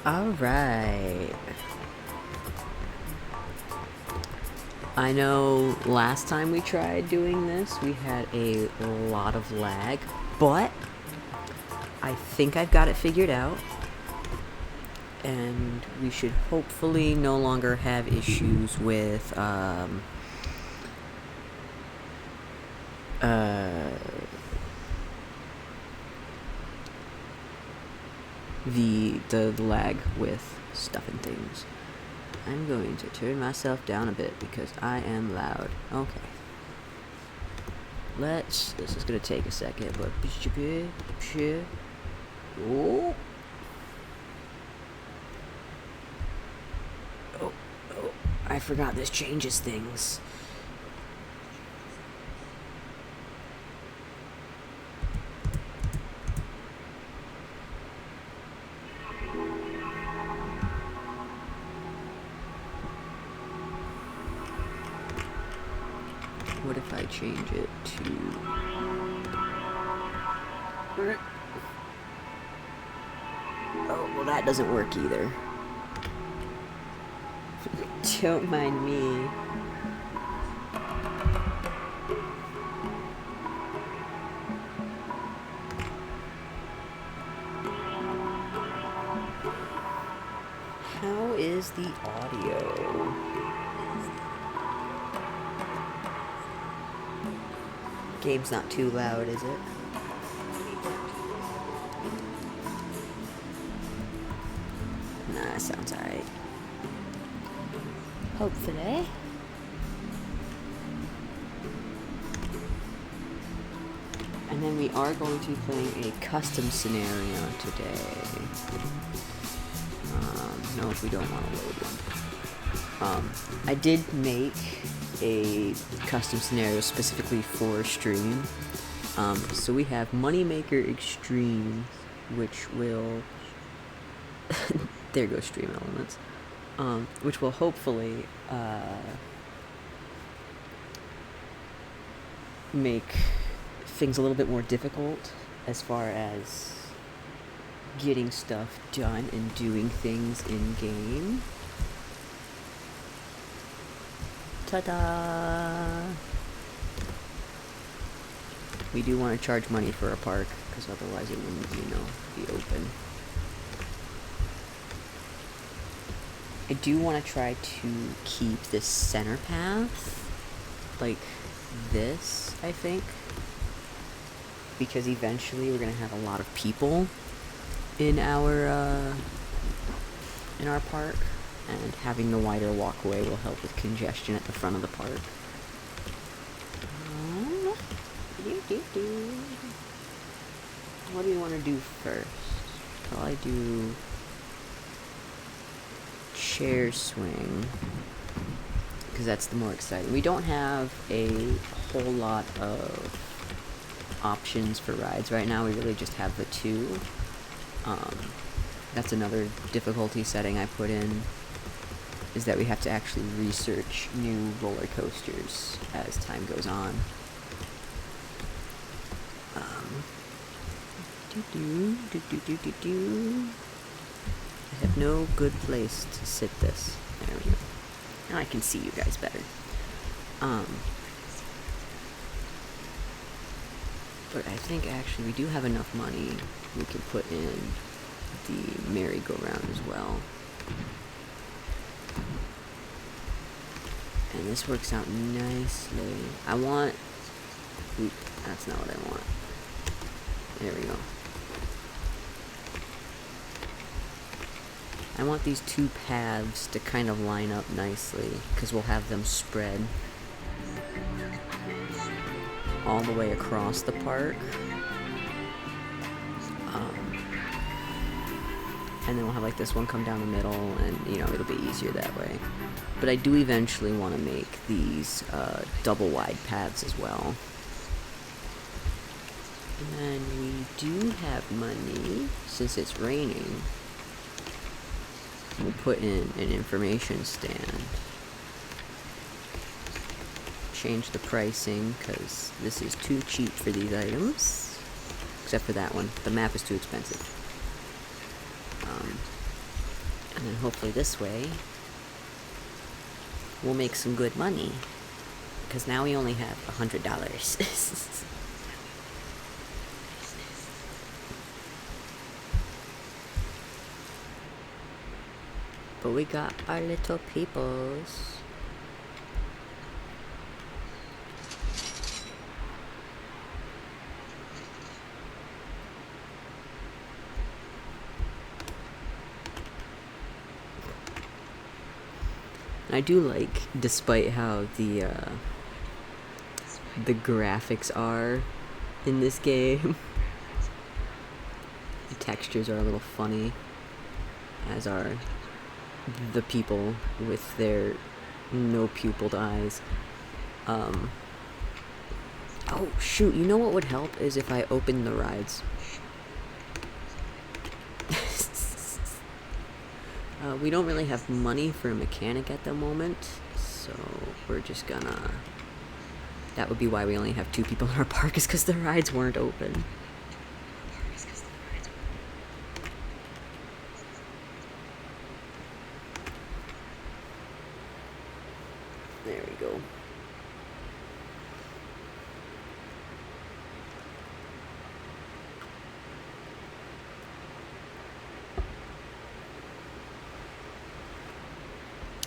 Alright. I know last time we tried doing this, we had a lot of lag, but I think I've got it figured out. And we should hopefully no longer have issues with, the lag with stuff and things. I'm going to turn myself down a bit because I am loud. Okay. This is gonna take a second, but oh. Oh, I forgot this changes things. What if I change it to... Oh, well that doesn't work either. Don't mind me. How is the audio? Game's not too loud, is it? Nah, that sounds alright. Hopefully. And then we are going to be playing a custom scenario today. No, we don't want to load one. I did make a custom scenario specifically for stream. So we have Moneymaker Extreme, which will... there goes Stream Elements. Which will hopefully make things a little bit more difficult as far as getting stuff done and doing things in game. Ta-da! We do want to charge money for a park because otherwise it wouldn't, be open. I do want to try to keep this center path like this, I think, because eventually we're gonna have a lot of people in our park, and having the wider walkway will help with congestion at the front of the park. What do you want to do first? Probably do chair swing, because that's the more exciting. We don't have a whole lot of options for rides right now. We really just have the two. That's another difficulty setting I put in, is that we have to actually research new roller coasters as time goes on. I have no good place to sit this. There we go. Now I can see you guys better. But I think actually we do have enough money. We can put in the merry-go-round as well. And this works out nicely. I want... Oop, that's not what I want. There we go. I want these two paths to kind of line up nicely, because we'll have them spread all the way across the park. And then we'll have like this one come down the middle, and it'll be easier that way. But I do eventually want to make these double wide paths as well. And then we do have money, since it's raining. We'll put in an information stand. Change the pricing, because this is too cheap for these items. Except for that one. The map is too expensive. hopefully this way we'll make some good money. Because now we only have $100. But we got our little peoples. I do like, despite how the graphics are in this game, the textures are a little funny, as are the people with their no pupilled eyes. Oh shoot, you know what would help is if I opened the rides. We don't really have money for a mechanic at the moment, so we're just gonna... That would be why we only have 2 people in our park, is because the rides weren't open. There we go.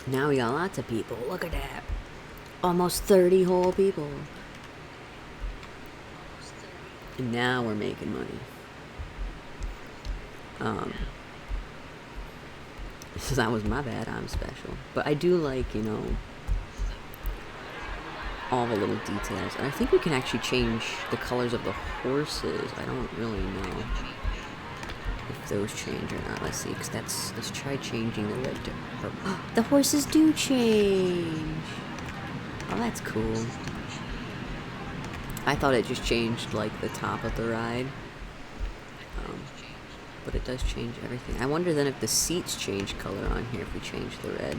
Now we got lots of people. Look at that. Almost 30 whole people. And now we're making money. So that was my bad. I'm special. But I do like, you know, all the little details. And I think we can actually change the colors of the horses. I don't really know if those change or not. Let's see, because let's try changing the red to purple. The horses do change! Oh, that's cool. I thought it just changed, like, the top of the ride. But it does change everything. I wonder then if the seats change color on here if we change the red.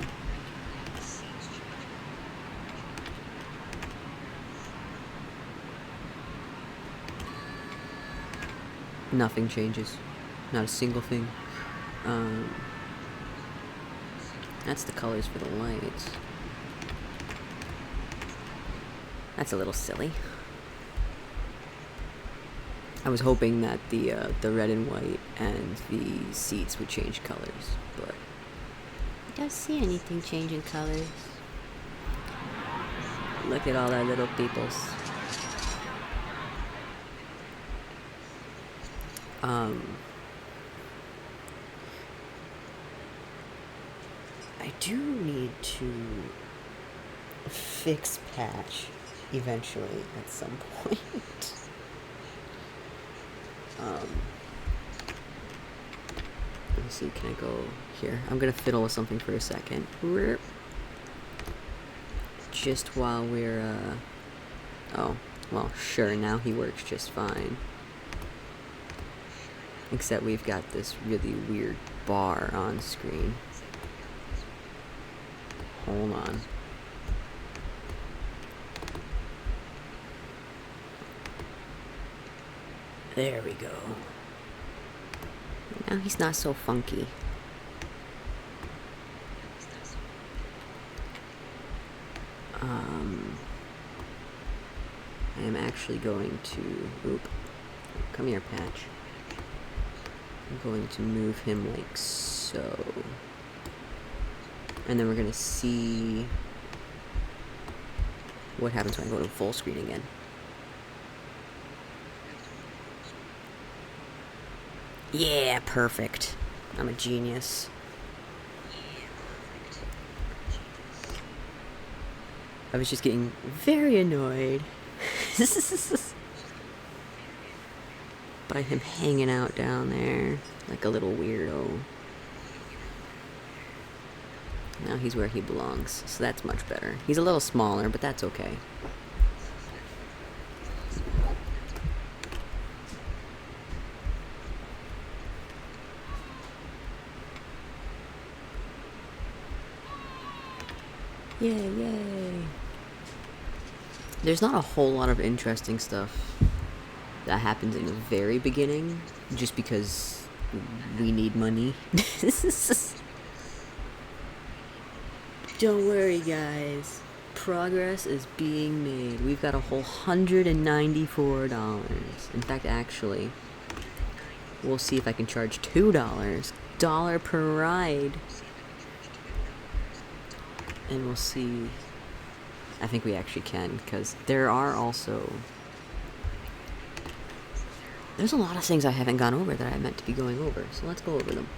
Nothing changes. Not a single thing. That's the colors for the lights. That's a little silly. I was hoping that the red and white and the seats would change colors, but I don't see anything changing colors. Look at all our little peoples. I do need to fix patch eventually at some point. Let me see, can I go here? I'm gonna fiddle with something for a second. Just while we're, oh, well, sure, now he works just fine. Except we've got this really weird bar on screen. Hold on. There we go. Now he's not so funky. I am actually going to... Oop. Come here, Patch. I'm going to move him like so. And then we're going to see what happens when I go to full screen again. Yeah, perfect. I'm a genius. I was just getting very annoyed by him hanging out down there like a little weirdo. Now he's where he belongs, so that's much better. He's a little smaller, but that's okay. Yay, yay. There's not a whole lot of interesting stuff that happens in the very beginning, just because we need money. Don't worry, guys. Progress is being made. We've got a whole $194. In fact, actually, we'll see if I can charge $2. Dollar per ride. And we'll see. I think we actually can, because there are also... There's a lot of things I haven't gone over that I meant to be going over, so let's go over them.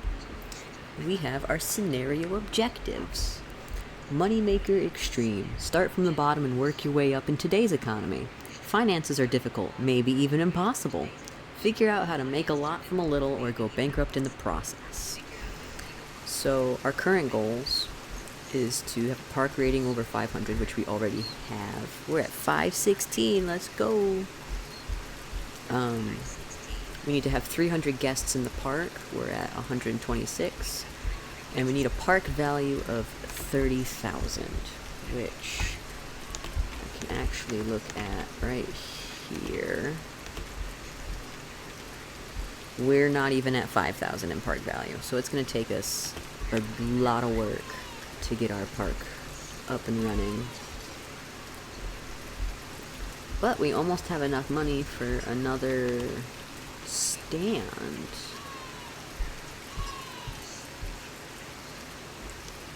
We have our scenario objectives. Moneymaker Extreme. Start from the bottom and work your way up in today's economy. Finances are difficult, maybe even impossible. Figure out how to make a lot from a little or go bankrupt in the process. So our current goals is to have a park rating over 500, which we already have. We're at 516, let's go. We need to have 300 guests in the park. We're at 126. And we need a park value of 30,000, which I can actually look at right here. We're not even at 5,000 in park value, so it's going to take us a lot of work to get our park up and running. But we almost have enough money for another stand.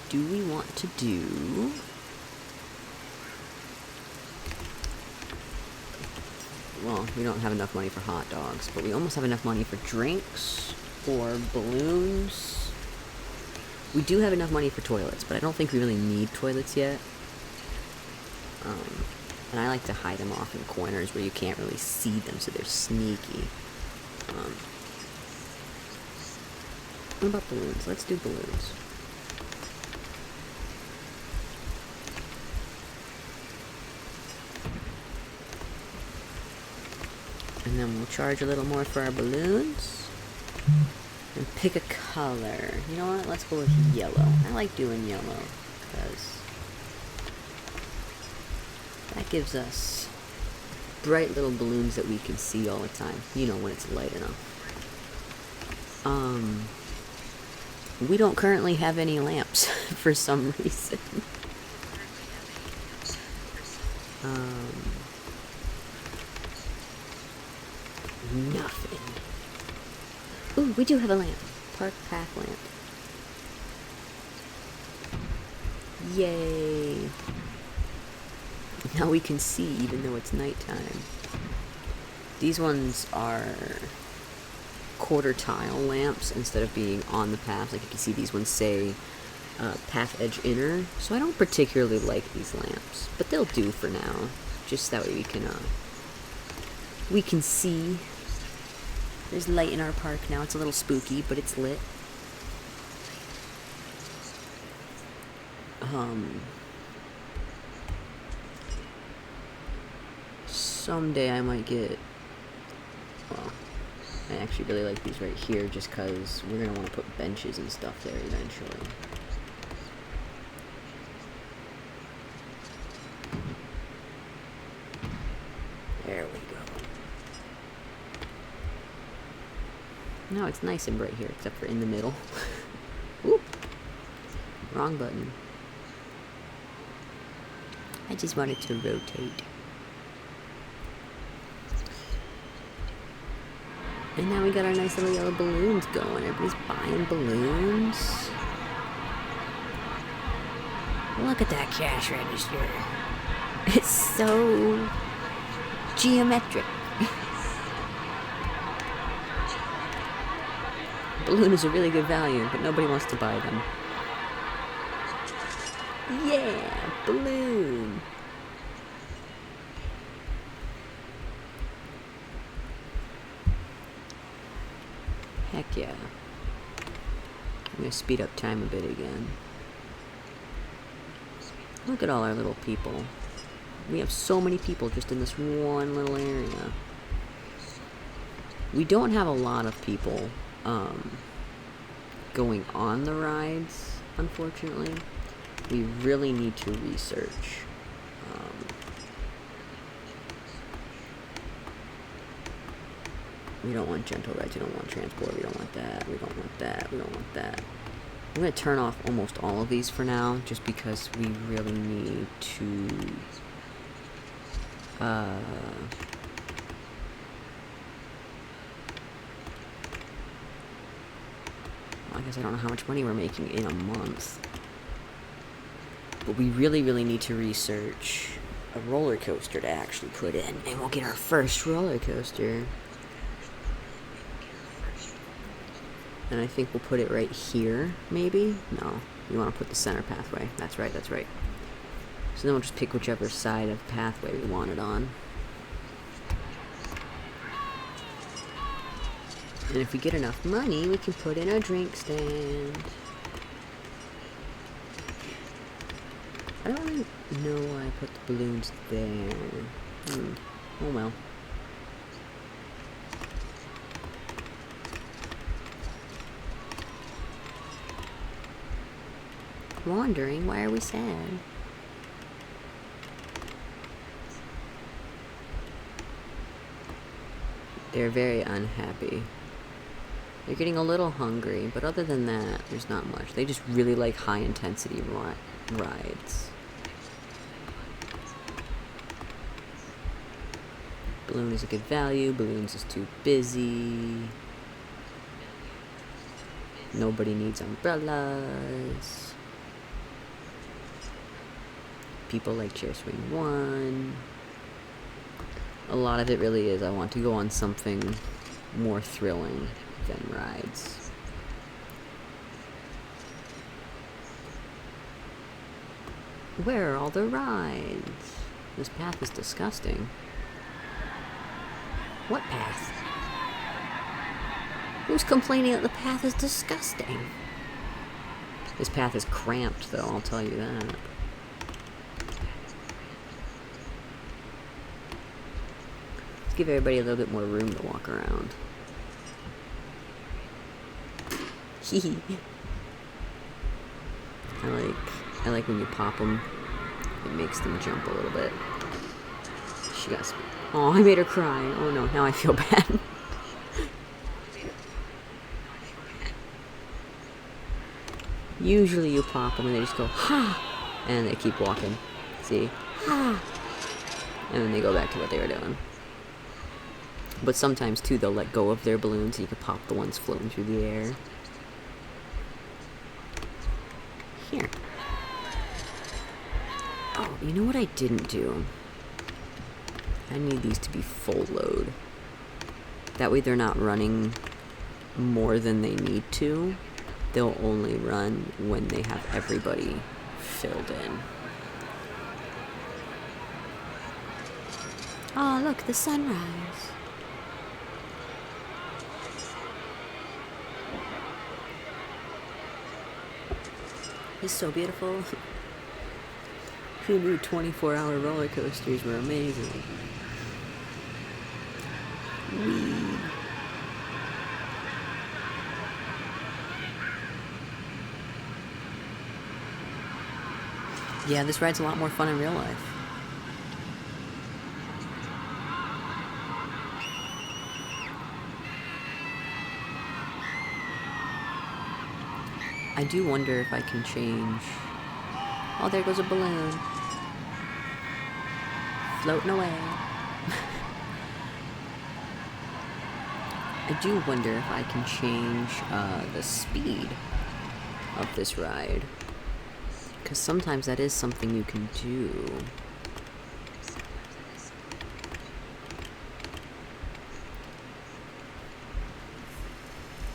Do we want to do... Well, we don't have enough money for hot dogs, but we almost have enough money for drinks or balloons. We do have enough money for toilets, but I don't think we really need toilets yet. And I like to hide them off in corners where you can't really see them, so they're sneaky. What about balloons? Let's do balloons. And then we'll charge a little more for our balloons. And pick a color. You know what? Let's go with yellow. I like doing yellow because that gives us bright little balloons that we can see all the time. You know, when it's light enough. We don't currently have any lamps for some reason. Nothing. Ooh, we do have a lamp. Park path lamp. Yay. Now we can see even though it's nighttime. These ones are quarter tile lamps instead of being on the path. Like you can see these ones say path edge inner. So I don't particularly like these lamps, but they'll do for now. Just that way we can see. There's light in our park now. It's a little spooky, but it's lit. Someday I might get... Well, I actually really like these right here just because we're going to want to put benches and stuff there eventually. There we go. No, it's nice and bright here, except for in the middle. Oop. Wrong button. I just wanted to rotate. And now we got our nice little yellow balloons going. Everybody's buying balloons. Look at that cash register. It's so geometric. Balloon is a really good value, but nobody wants to buy them. Yeah, balloon. Heck yeah. I'm gonna speed up time a bit again. Look at all our little people. We have so many people just in this one little area. We don't have a lot of people going on the rides, unfortunately. We really need to research. We don't want gentle rides, we don't want transport, we don't want that, we don't want that, we don't want that. I'm going to turn off almost all of these for now, just because we really need to... I guess I don't know how much money we're making in a month. But we really, really need to research a roller coaster to actually put in. And we'll get our first roller coaster. And I think we'll put it right here, maybe? No, you want to put the center pathway. That's right, that's right. So then we'll just pick whichever side of the pathway we want it on. And if we get enough money, we can put in a drink stand. I don't really know why I put the balloons there. Oh well. Wandering, why are we sad? They're very unhappy. They're getting a little hungry, but other than that, there's not much. They just really like high-intensity rides. Balloon is a good value. Balloons is too busy. Nobody needs umbrellas. People like chair swing 1. A lot of it really is I want to go on something more thrilling than rides. Where are all the rides? This path is disgusting. What path? Who's complaining that the path is disgusting? This path is cramped, though, I'll tell you that. Let's give everybody a little bit more room to walk around. Hee I like when you pop them. It makes them jump a little bit. She got... Oh, I made her cry. Oh no, now I feel bad. Usually you pop them and they just go, ha! And they keep walking. See? Ha! And then they go back to what they were doing. But sometimes, too, they'll let go of their balloons and you can pop the ones floating through the air. Here. Oh, you know what I didn't do? I need these to be full load. That way they're not running more than they need to. They'll only run when they have everybody filled in. Oh, look, the sunrise. It's so beautiful. Who knew 24-hour roller coasters were amazing? Whee. Yeah, this ride's a lot more fun in real life. I do wonder if I can change... Oh, there goes a balloon. Floating away. I do wonder if I can change the speed of this ride. Because sometimes that is something you can do.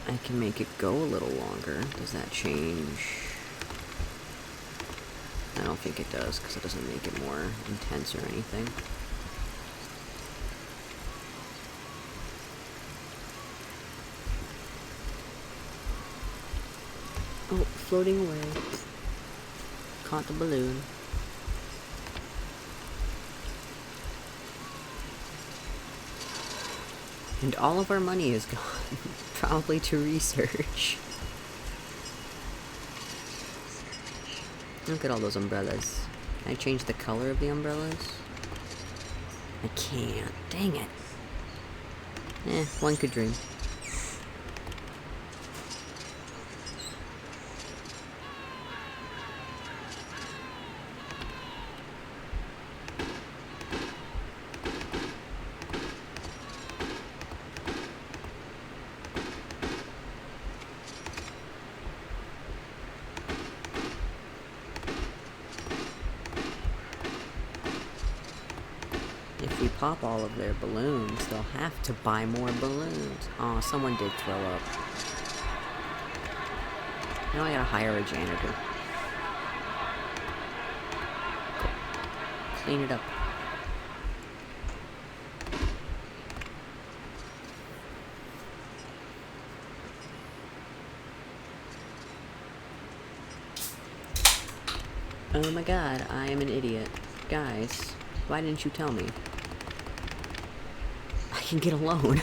I can make it go a little longer. Does that change? I don't think it does, because it doesn't make it more intense or anything. Oh, floating away. Caught the balloon. And all of our money is gone. Probably to research. Look at all those umbrellas. Can I change the color of the umbrellas? I can't. Dang it. One could dream. pop all of their balloons, they'll have to buy more balloons. Oh, someone did throw up. Now I gotta hire a janitor. Go. Clean it up. Oh my god, I am an idiot. Guys, why didn't you tell me? I can get a loan.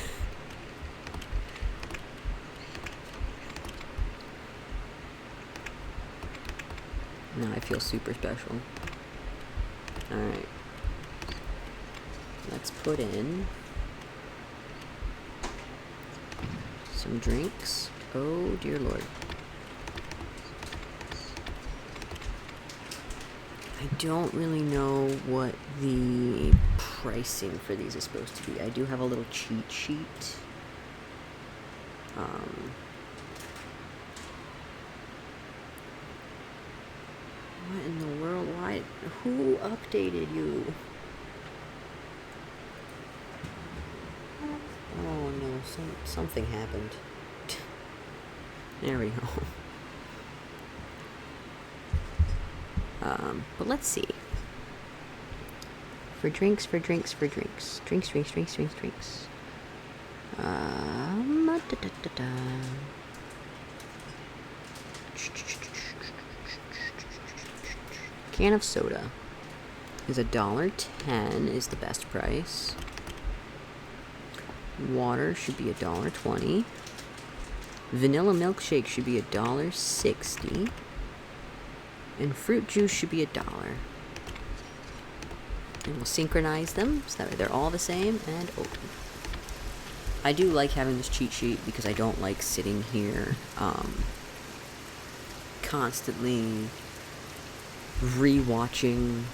Now I feel super special. Alright. Let's put in some drinks. Oh dear lord. I don't really know what the pricing for these is supposed to be. I do have a little cheat sheet. What in the world? Why? Who updated you? Oh no, something happened. There we go. But let's see. For drinks. Drinks. Can of soda is $1.10 is the best price. Water should be $1.20. Vanilla milkshake should be $1.60. And fruit juice should be $1. And we'll synchronize them so that way they're all the same and open. I do like having this cheat sheet because I don't like sitting here constantly re-watching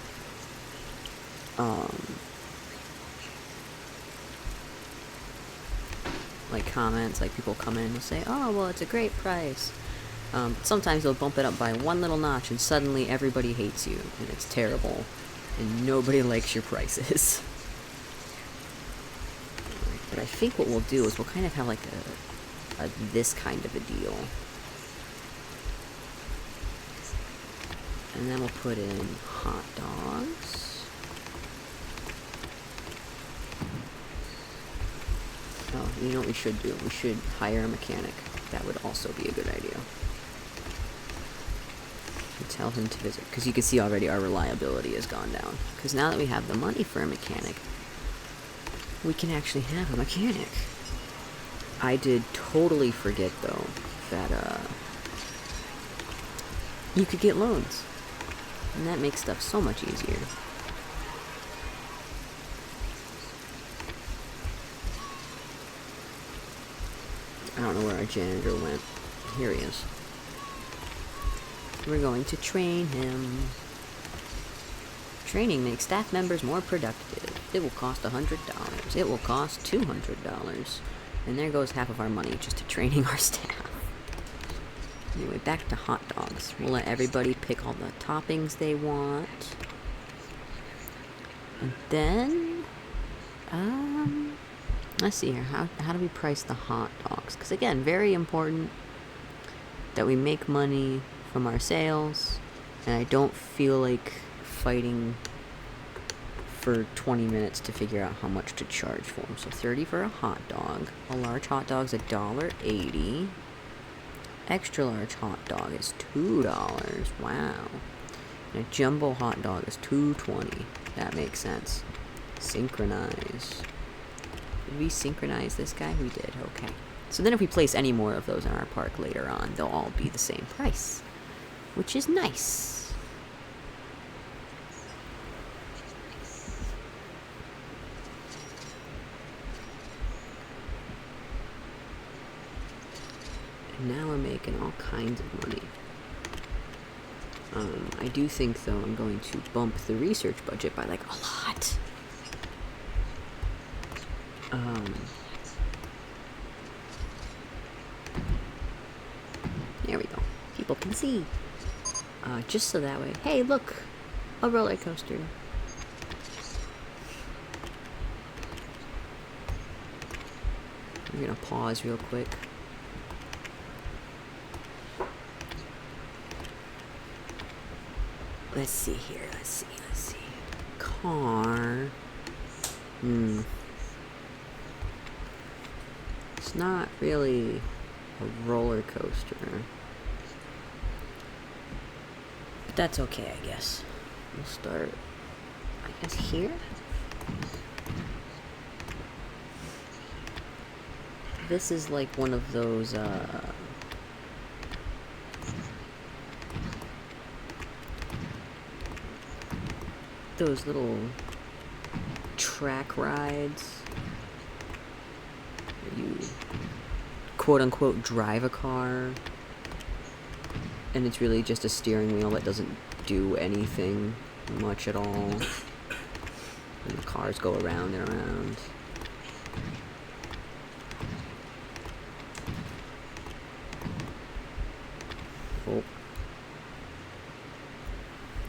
like comments, like people come in and say, oh well, it's a great price. Sometimes they'll bump it up by one little notch and suddenly everybody hates you and it's terrible and nobody likes your prices. But I think what we'll do is we'll kind of have like a this kind of a deal. And then we'll put in hot dogs. Oh, you know what we should do? We should hire a mechanic. That would also be a good idea. Tell him to visit, because you can see already our reliability has gone down. Because now that we have the money for a mechanic, we can actually have a mechanic. I did totally forget, though, that you could get loans. And that makes stuff so much easier. I don't know where our janitor went. Here he is. We're going to train him. Training makes staff members more productive. It will cost $100. It will cost $200. And there goes half of our money just to training our staff. Anyway, back to hot dogs. We'll let everybody pick all the toppings they want. And then, let's see here. How do we price the hot dogs? Because again, very important that we make money from our sales, and I don't feel like fighting for 20 minutes to figure out how much to charge for them. So $30 for a hot dog. A large hot dog's $1.80. Extra large hot dog is $2. Wow. And a jumbo hot dog is $2.20. That makes sense. Synchronize. Did we synchronize this guy? We did. Okay. So then if we place any more of those in our park later on, they'll all be the same price, which is nice. And now we're making all kinds of money. I do think, though, I'm going to bump the research budget by, like, a lot. There we go. People can see. Just so that way. Hey, look! A roller coaster. We're gonna pause real quick. Let's see here. Let's see. Car. It's not really a roller coaster. But that's okay, I guess. We'll start, I guess, here? This is like one of those, those little track rides where you quote-unquote drive a car, and it's really just a steering wheel that doesn't do anything much at all, and the cars go around and around. Oh,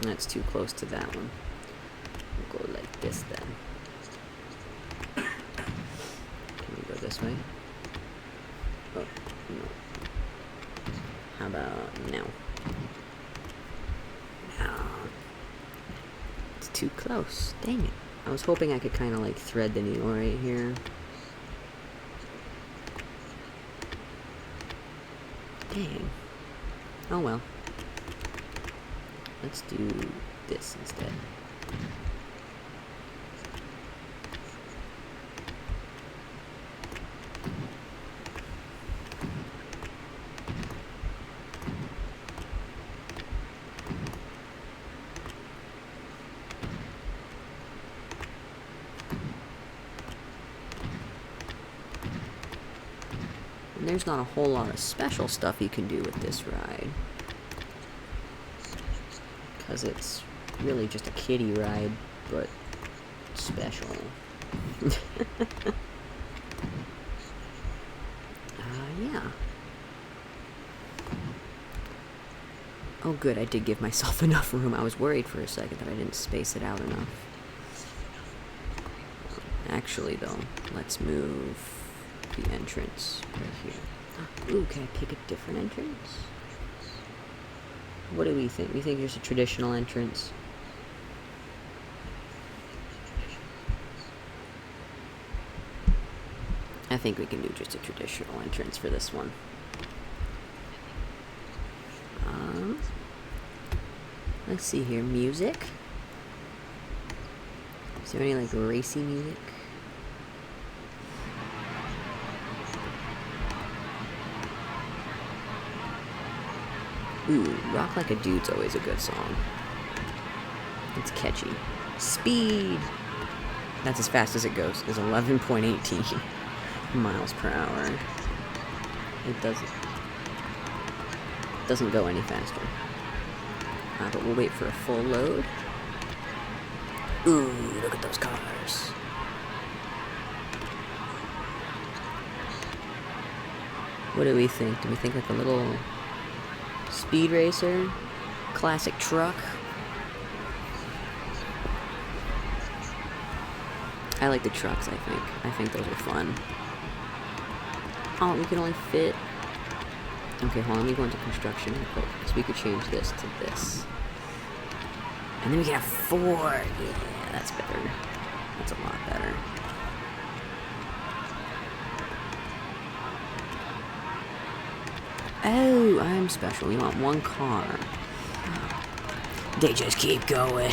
that's too close to that one. We'll go like this then. Can we go this way? Oh, no. How about now? No. It's too close. Dang it. I was hoping I could kind of like thread the needle right here. Dang. Oh well. Let's do this instead. And there's not a whole lot of special stuff you can do with this ride, because it's really just a kiddie ride, but special. Yeah. Oh good, I did give myself enough room. I was worried for a second that I didn't space it out enough. Actually though, let's move the entrance right here. Ooh, can I pick a different entrance? What do we think? We think there's a traditional entrance. I think we can do just a traditional entrance for this one. Let's see here. Music? Is there any like racy music? Ooh, Rock Like a Dude's always a good song. It's catchy. Speed! That's as fast as it goes. It's 11.18 miles per hour. It doesn't go any faster. But we'll wait for a full load. Ooh, look at those cars. What do we think? Do we think like a little speed racer? Classic truck? I like the trucks, I think. I think those are fun. Oh, we can only fit... Okay, hold on, let me go into construction real quick. So we could change this to this. And then we can have 4! Yeah, that's better. That's a lot better. Oh, I'm special. We want 1 car. They just keep going.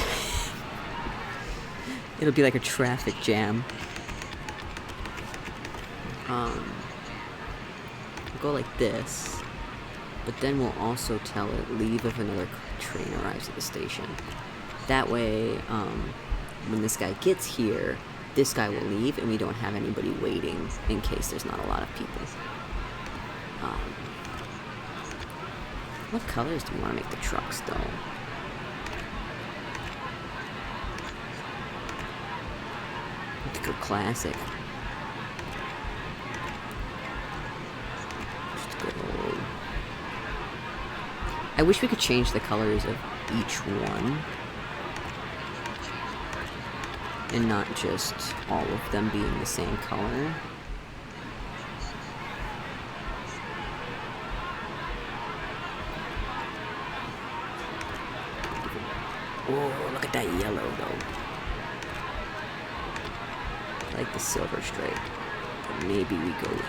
It'll be like a traffic jam. We'll go like this. But then we'll also tell it, leave if another train arrives at the station. That way, when this guy gets here, this guy will leave and we don't have anybody waiting in case there's not a lot of people. What colors do we want to make the trucks, though? We could go classic. Just go... I wish we could change the colors of each one. And not just all of them being the same color. Oh, look at that yellow, though. I like the silver stripe. But maybe we go with...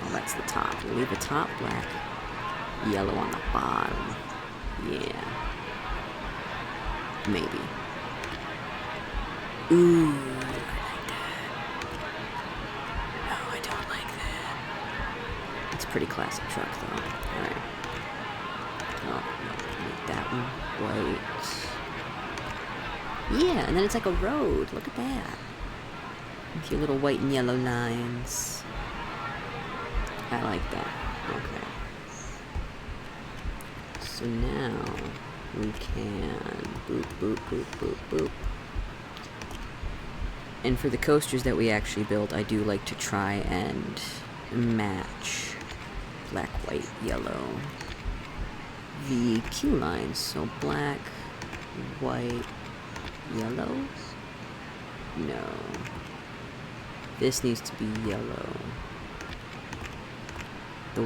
Oh, that's the top. We'll leave the top black. Yellow on the bottom. Yeah. Maybe. Ooh, I like that. No, I don't like that. It's a pretty classic truck, though. Alright. Oh, no, make that one white. Yeah, and then it's like a road. Look at that. With your little white and yellow lines. I like that. Okay. So now we can boop, boop, boop, boop, boop. And for the coasters that we actually build, I do like to try and match black, white, yellow the queue lines. So black, white, yellow? No. This needs to be yellow. The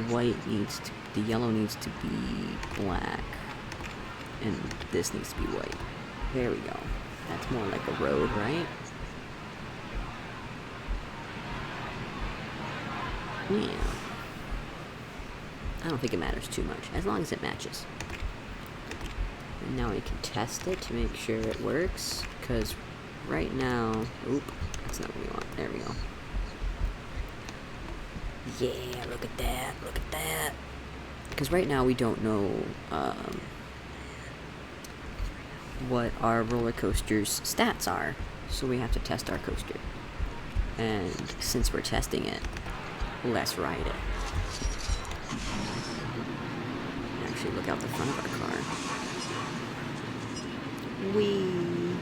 yellow needs to be black. And this needs to be white. There we go. That's more like a road, right? Yeah. I don't think it matters too much, as long as it matches. And now we can test it to make sure it works, because right now... Oop, that's not what we want. There we go. Yeah, look at that, look at that. Because right now we don't know what our roller coaster's stats are, so we have to test our coaster. And since we're testing it, let's ride it. Actually, look out the front of our car. Whee!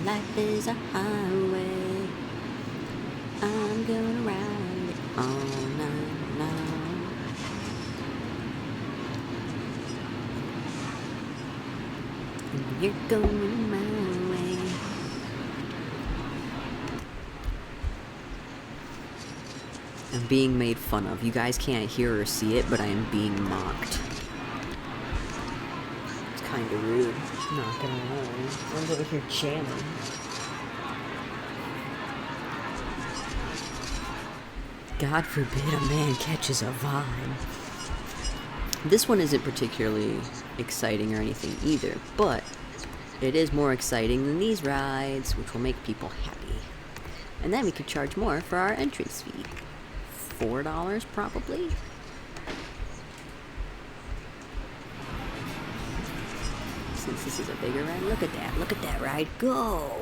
Life is a highway. I'm gonna ride it all night long. And you're going my way. I'm being made fun of. You guys can't hear or see it, but I am being mocked. It's kind of rude. Not gonna lie. I'm over here jamming. God forbid a man catches a vine. This one isn't particularly exciting or anything either, but it is more exciting than these rides, which will make people happy. And then we could charge more for our entrance fee. $4 probably? Since this is a bigger ride, look at that ride go!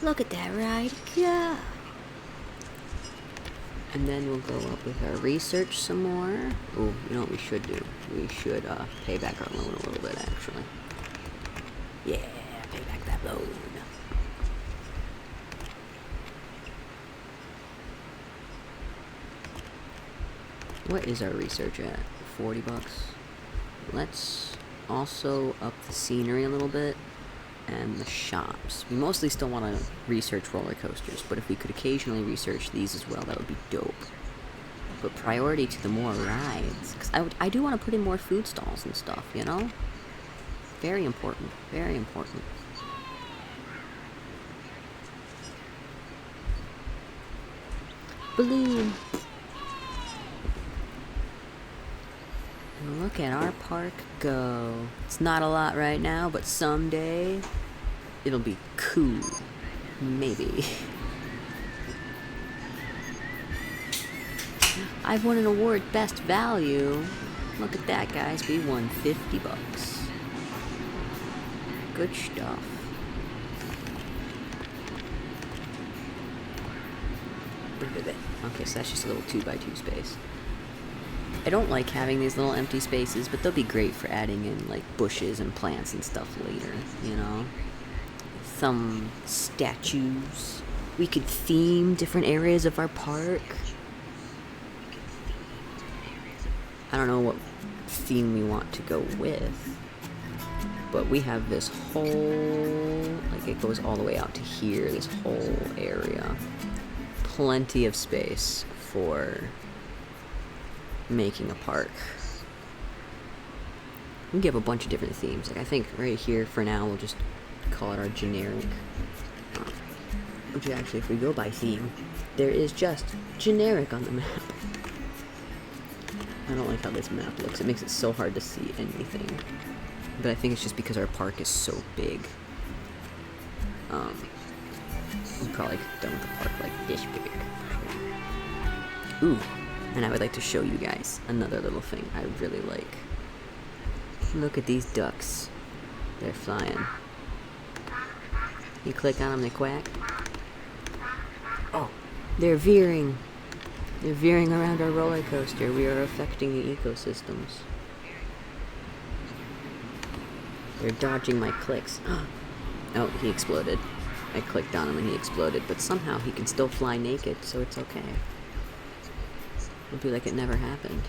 Look at that ride go! And then we'll go up with our research some more. Oh, you know what we should do? We should pay back our loan a little bit, actually. Yeah, pay back that loan. What is our research at? 40 bucks? Let's also up the scenery a little bit and the shops. We mostly still want to research roller coasters, but if we could occasionally research these as well, that would be dope. But priority to the more rides, because I do want to put in more food stalls and stuff, you know? Very important, very important. Balloon! And look at our park go. It's not a lot right now, but someday it'll be cool. Maybe. I've won an award, Best Value. Look at that, guys. We won 50 bucks. Good stuff. Okay, so that's just a little 2x2 space. I don't like having these little empty spaces, but they'll be great for adding in, like, bushes and plants and stuff later, you know? Some statues. We could theme different areas of our park. I don't know what theme we want to go with, but we have this whole, like, it goes all the way out to here, this whole area. Plenty of space for making a park. We can have a bunch of different themes. Like, I think right here for now we'll just call it our generic. Which actually, if we go by theme, there is just generic on the map. I don't like how this map looks. It makes it so hard to see anything. But I think it's just because our park is so big. We probably could have done with a park like this big. Ooh, and I would like to show you guys another little thing I really like. Look at these ducks. They're flying. You click on them, they quack. Oh, they're veering. They're veering around our roller coaster. We are affecting the ecosystems. They're dodging my clicks. Oh, he exploded. I clicked on him and he exploded, but somehow he can still fly naked, so it's okay. It'll be like it never happened.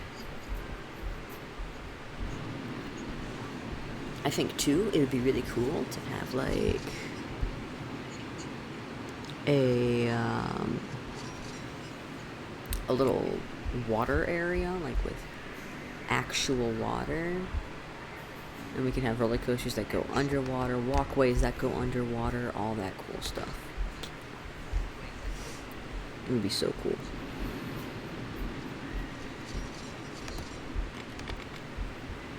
I think, too, it would be really cool to have, like, a little water area, like, with actual water. And we can have roller coasters that go underwater, walkways that go underwater, all that cool stuff. It would be so cool.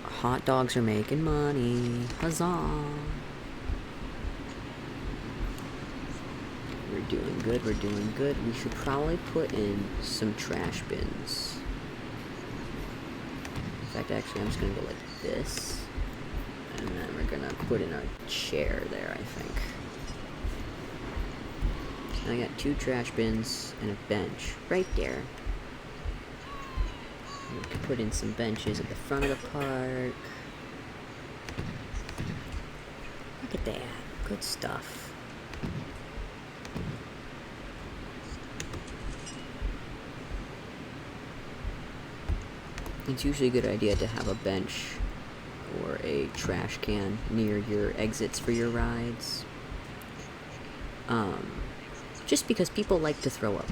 Hot dogs are making money. Huzzah! We're doing good, we're doing good. We should probably put in some trash bins. In fact, actually, I'm just gonna go like this. And then we're gonna put in a chair there, I think. And I got 2 trash bins and a bench right there. We can put in some benches at the front of the park. Look at that. Good stuff. It's usually a good idea to have a bench or a trash can near your exits for your rides. Just because people like to throw up.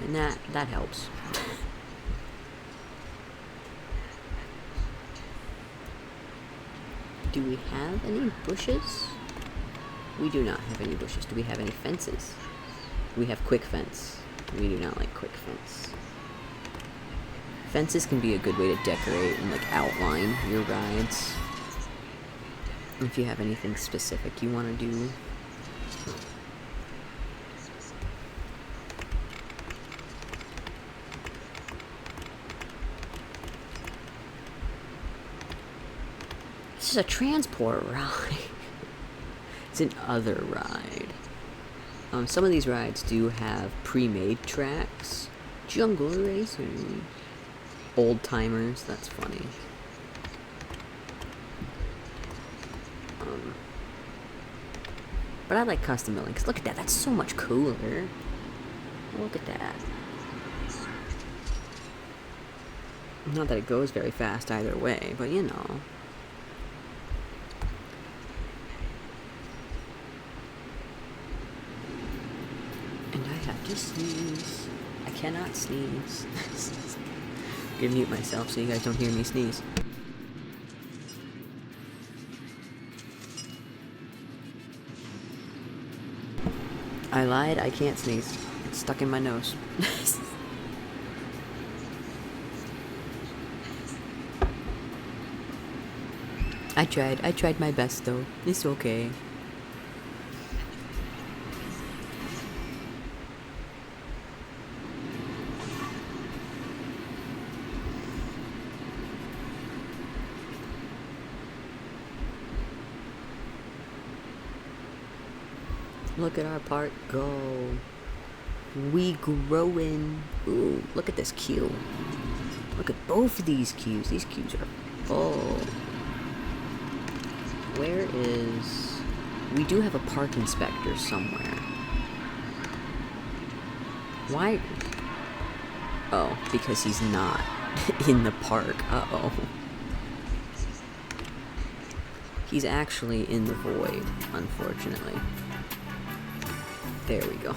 And that helps. Do we have any bushes? We do not have any bushes. Do we have any fences? We have quick fence. We do not like quick fence. Fences can be a good way to decorate and like outline your rides. If you have anything specific you want to do. This is a transport ride. It's an other ride. Some of these rides do have pre-made tracks. Jungle Racing. Old timers, that's funny. But I like custom building, because look at that, that's so much cooler. Look at that. Not that it goes very fast either way, but you know. And I have to sneeze. I cannot sneeze. I'm gonna mute myself so you guys don't hear me sneeze. I lied, I can't sneeze. It's stuck in my nose. I tried my best though. It's okay. Look at our park go. We growing. Ooh, look at this queue. Look at both of these queues. These queues are full. Where is... We do have a park inspector somewhere. Why? Oh, because he's not in the park. Uh-oh. He's actually in the void, unfortunately. There we go.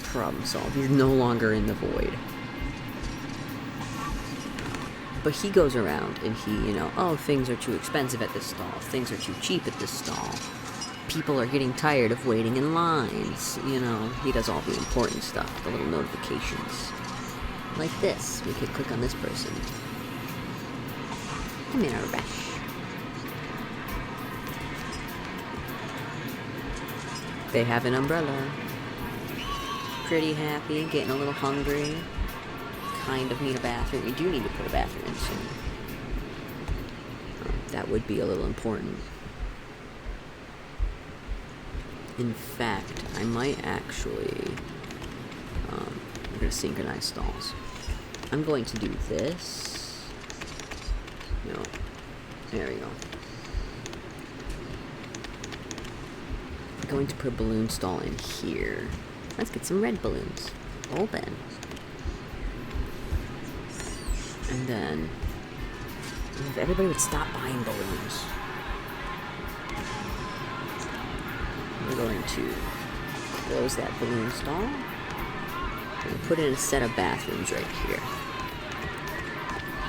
Problem solved. He's no longer in the void. But he goes around and he, you know, oh, things are too expensive at this stall. Things are too cheap at this stall. People are getting tired of waiting in lines. You know, he does all the important stuff, the little notifications. Like this. We could click on this person. I'm in a rush. They have an umbrella. Pretty happy, getting a little hungry. Kind of need a bathroom. We do need to put a bathroom in soon. That would be a little important. In fact, I might actually... we're going to synchronize stalls. I'm going to do this. No. There we go. I'm going to put a balloon stall in here. Let's get some red balloons. Open. And then, if everybody would stop buying balloons, we're going to close that balloon stall and put in a set of bathrooms right here.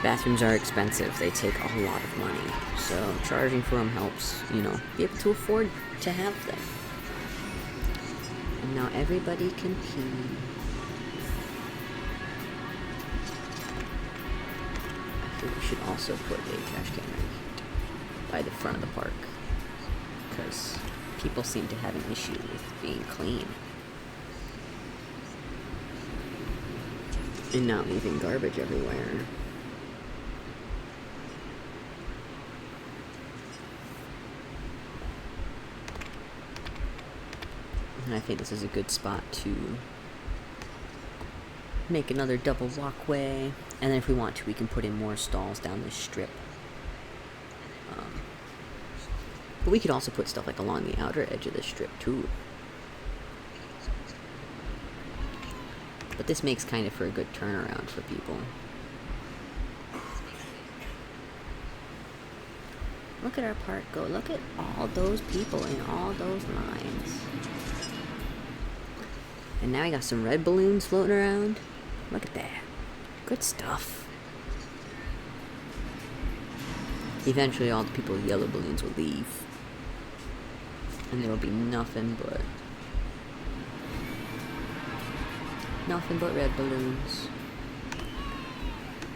Bathrooms are expensive. They take a lot of money. So charging for them helps, you know, be able to afford to have them. And now everybody can pee. I think we should also put a trash can right by the front of the park. Because people seem to have an issue with being clean. And not leaving garbage everywhere. And I think this is a good spot to make another double walkway. And then if we want to, we can put in more stalls down this strip. But we could also put stuff like along the outer edge of the strip too. But this makes kind of for a good turnaround for people. Look at our park go. Look at all those people in all those lines. And now we got some red balloons floating around. Look at that. Good stuff. Eventually all the people with yellow balloons will leave. And there will be nothing but red balloons.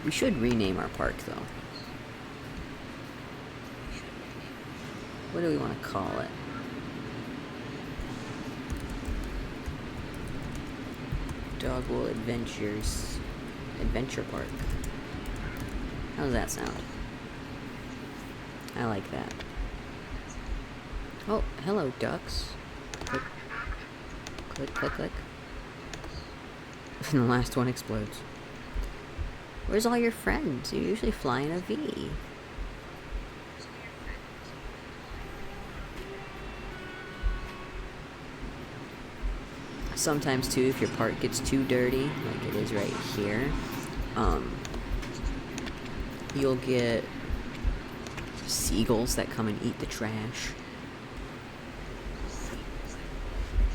We should rename our park though. What do we want to call it? Dogwood Adventures Adventure Park. How does that sound? I like that. Oh, hello ducks. Click. Click, click, click. And the last one explodes. Where's all your friends? You usually fly in a V. Sometimes too, if your park gets too dirty, like it is right here, you'll get seagulls that come and eat the trash.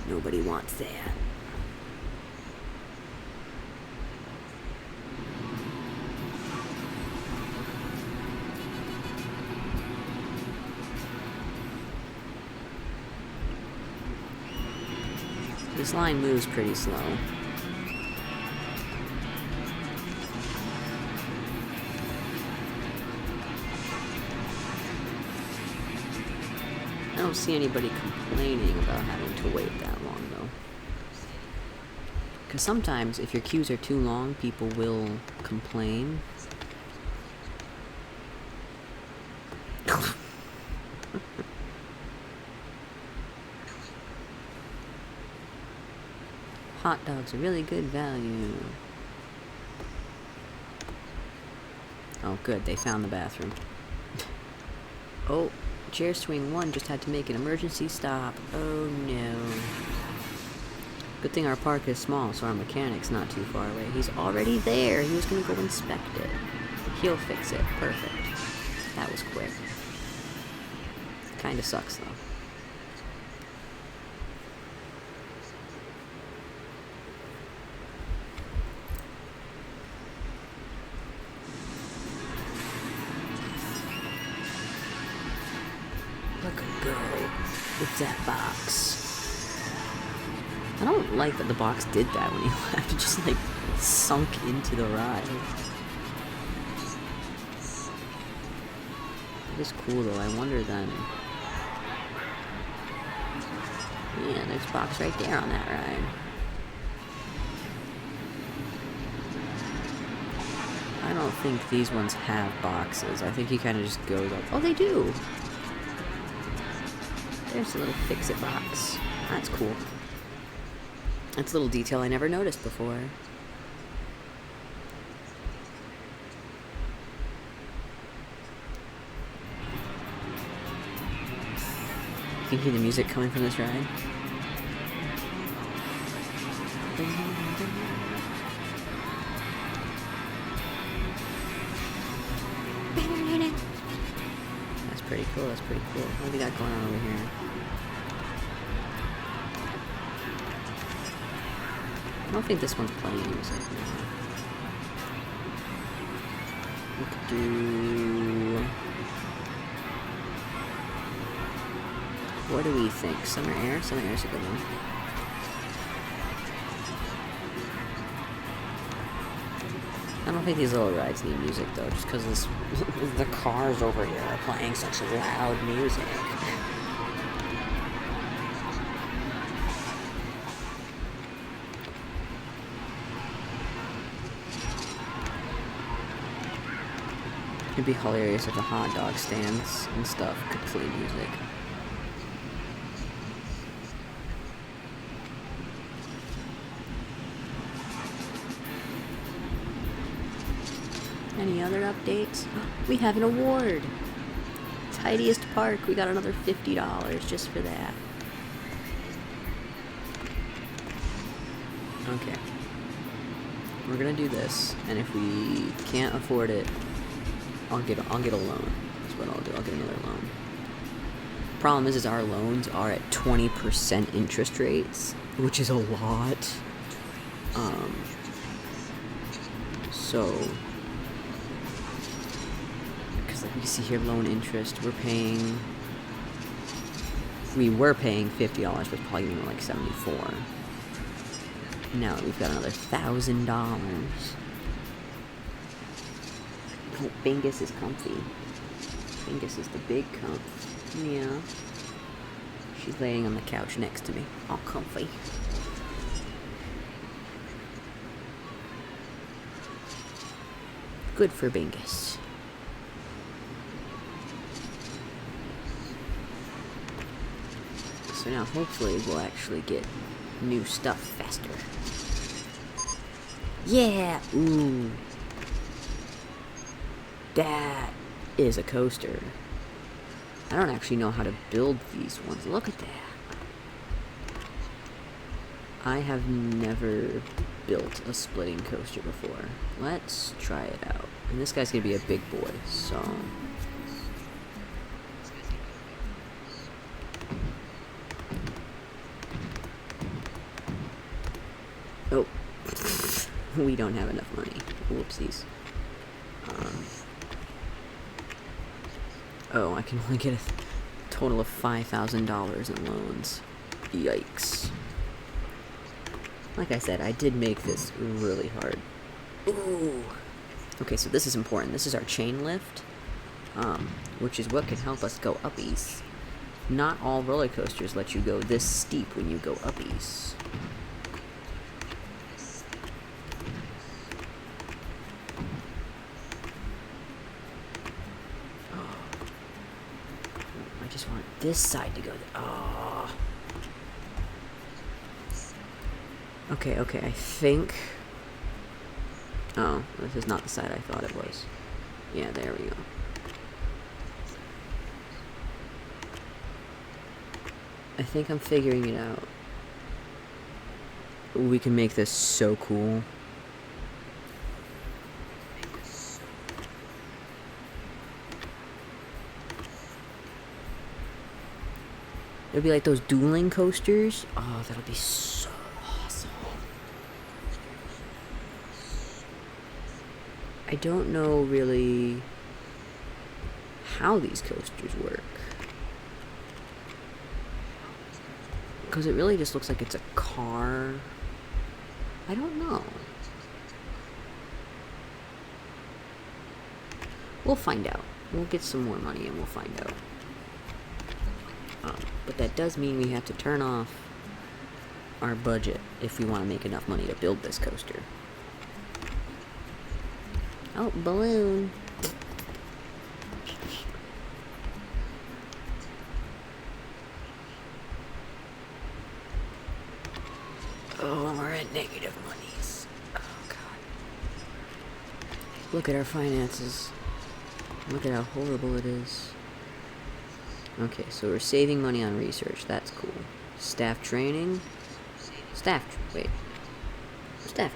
Nobody wants that. This line moves pretty slow. I don't see anybody complaining about having to wait that long, though. Because sometimes, if your queues are too long, people will complain. Hot dogs are really good value. Oh, good. They found the bathroom. Oh, chair swing 1 just had to make an emergency stop. Oh, no. Good thing our park is small, so our mechanic's not too far away. He's already there. He was gonna go inspect it. He'll fix it. Perfect. That was quick. Kinda sucks, though. Look him go with that box. I don't like that the box did that when he left. It just, like, sunk into the ride. It is cool, though. I wonder then... Yeah, there's a box right there on that ride. I don't think these ones have boxes. I think he kind of just goes up. Oh, they do! There's a little fix-it box. That's cool. That's a little detail I never noticed before. You can hear the music coming from this ride. That's pretty cool, that's pretty cool. What do we got going on over here? I don't think this one's playing music. We could do... What do we think? Summer Air? Summer Air's a good one. I don't think these little rides need music though, just because the cars over here are playing such loud music. It'd be hilarious if the hot dog stands and stuff could play music. Any other updates? We have an award! Tidiest park. We got another $50 just for that. Okay. We're gonna do this, and if we can't afford it, I'll get a loan. That's what I'll do. I'll get another loan. Problem is our loans are at 20% interest rates, which is a lot. So, because like you see here, loan interest, we were paying $50, but it's probably more like $74. Now we've got another $1,000. Oh, Bingus is comfy. Bingus is the big comf. Yeah. She's laying on the couch next to me. All comfy. Good for Bingus. So now hopefully we'll actually get new stuff faster. Yeah! Ooh. That is a coaster. I don't actually know how to build these ones. Look at that. I have never built a splitting coaster before. Let's try it out. And this guy's gonna be a big boy, so... Oh. We don't have enough money. Whoopsies. Oh, I can only get a total of $5,000 in loans. Yikes. Like I said, I did make this really hard. Ooh. Okay, so this is important. This is our chain lift, which is what can help us go uppies. Not all roller coasters let you go this steep when you go uppies. This side to go. Oh. Okay, I think... Oh, this is not the side I thought it was. Yeah, there we go. I think I'm figuring it out. We can make this so cool. It'll be like those dueling coasters. Oh, that'll be so awesome. I don't know really how these coasters work. Because it really just looks like it's a car. I don't know. We'll find out. We'll get some more money and we'll find out. But that does mean we have to turn off our budget if we want to make enough money to build this coaster. Oh, balloon. Oh, we're at negative monies. Oh, God. Look at our finances. Look at how horrible it is. Okay, so we're saving money on research. That's cool. Staff training? Staff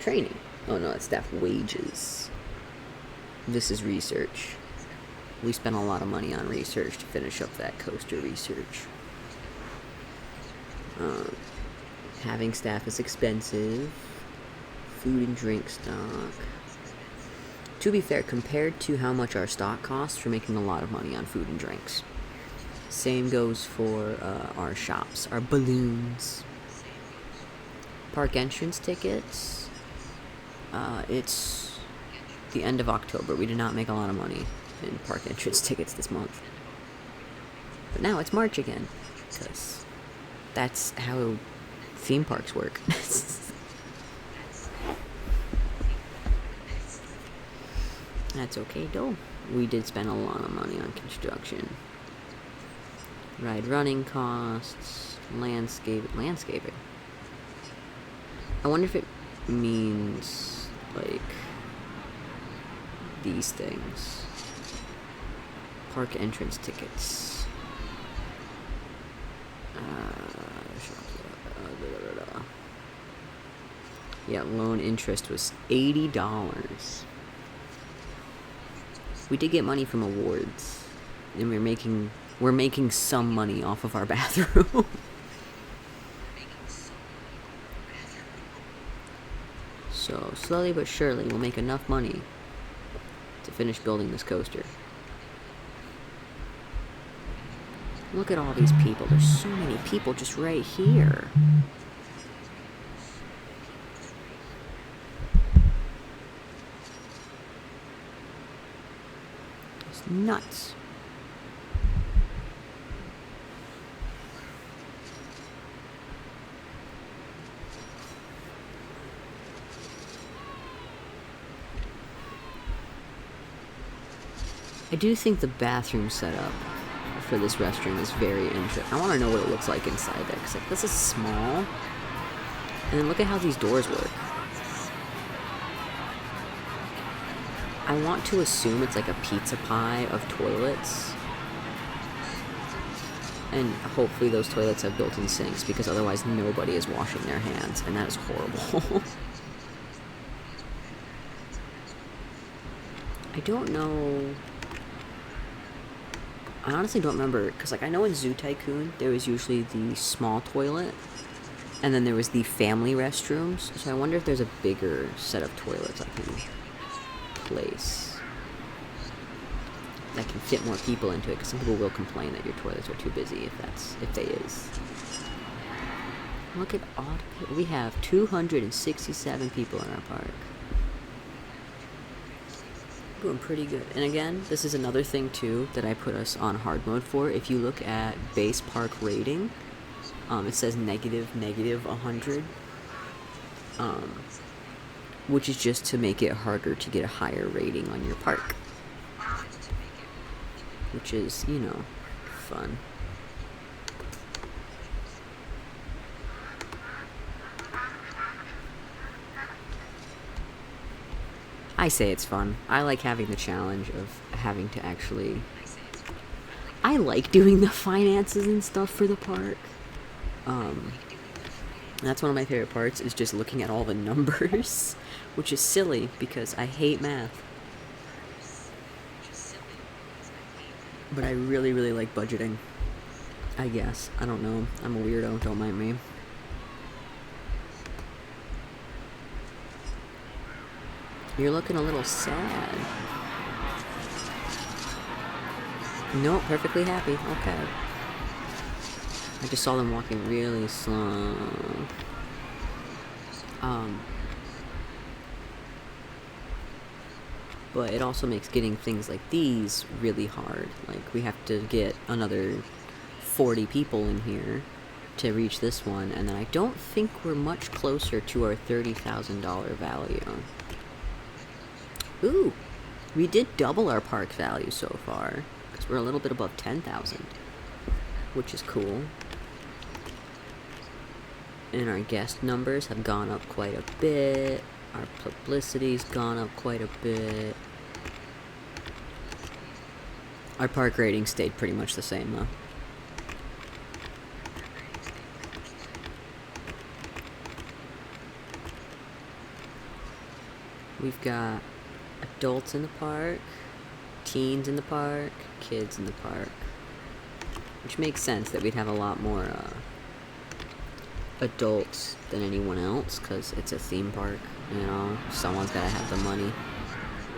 training. Oh, no, it's staff wages. This is research. We spent a lot of money on research to finish up that coaster research. Having staff is expensive. Food and drink stock. To be fair, compared to how much our stock costs, we're making a lot of money on food and drinks. Same goes for our shops, our balloons. Park entrance tickets. It's the end of October. We did not make a lot of money in park entrance tickets this month. But now it's March again, because that's how theme parks work. That's okay though. We did spend a lot of money on construction. Ride running costs, landscaping. I wonder if it means, like, these things. Park entrance tickets. Yeah, loan interest was $80. We did get money from awards, and we're making some money off of our bathroom. So, slowly but surely, we'll make enough money to finish building this coaster. Look at all these people. There's so many people just right here. It's nuts. I do think the bathroom setup for this restroom is very interesting. I want to know what it looks like inside there, because like, this is small. And then look at how these doors work. I want to assume it's like a pizza pie of toilets. And hopefully those toilets have built-in sinks, because otherwise nobody is washing their hands, and that is horrible. I don't know... I honestly don't remember, because like I know in Zoo Tycoon there was usually the small toilet, and then there was the family restrooms, so I wonder if there's a bigger set of toilets I can place that can fit more people into it, because some people will complain that your toilets are too busy if they is. Look at all the people. We have 267 people in our park. Doing pretty good. And again, this is another thing too that I put us on hard mode for. If you look at base park rating, it says negative 100, which is just to make it harder to get a higher rating on your park, which is, you know, fun. I say it's fun. I like having the challenge of having to actually... I like doing the finances and stuff for the park. And that's one of my favorite parts, is just looking at all the numbers, which is silly because I hate math. But I really, really like budgeting. I guess. I don't know. I'm a weirdo, don't mind me. You're looking a little sad. No, perfectly happy. Okay. I just saw them walking really slow. But it also makes getting things like these really hard. Like, we have to get another 40 people in here to reach this one, and then I don't think we're much closer to our $30,000 value. Ooh, we did double our park value so far, because we're a little bit above 10,000, which is cool. And our guest numbers have gone up quite a bit. Our publicity's gone up quite a bit. Our park rating stayed pretty much the same, though. We've got adults in the park, teens in the park, kids in the park. Which makes sense that we'd have a lot more adults than anyone else, because it's a theme park, you know? Someone's gotta have the money.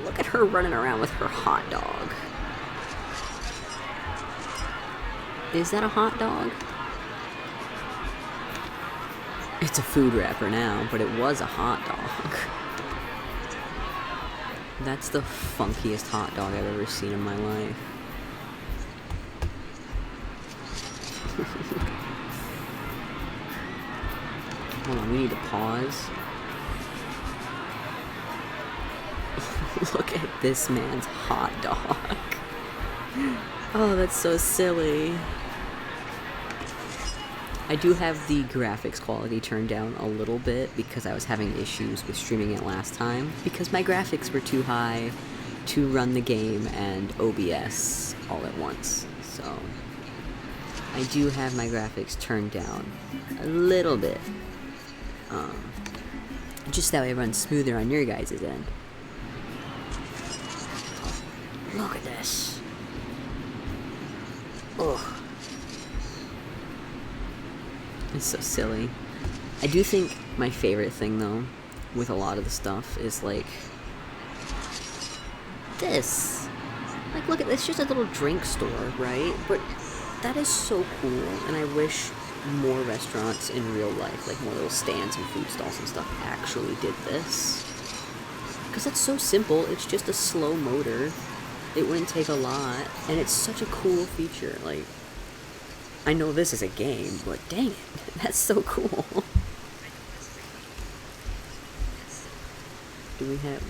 Look at her running around with her hot dog. Is that a hot dog? It's a food wrapper now, but it was a hot dog. That's the funkiest hot dog I've ever seen in my life. Hold on, we need to pause. Look at this man's hot dog. Oh, that's so silly. I do have the graphics quality turned down a little bit because I was having issues with streaming it last time, because my graphics were too high to run the game and OBS all at once. So I do have my graphics turned down a little bit, just that way it runs smoother on your guys' end. Look at this. Ugh. It's so silly. I do think my favorite thing, though, with a lot of the stuff is, like, this. Like, look at this. It's just a little drink store, right? But that is so cool, and I wish more restaurants in real life, like more little stands and food stalls and stuff, actually did this. Because that's so simple. It's just a slow motor. It wouldn't take a lot, and it's such a cool feature. Like, I know this is a game, but dang it, that's so cool.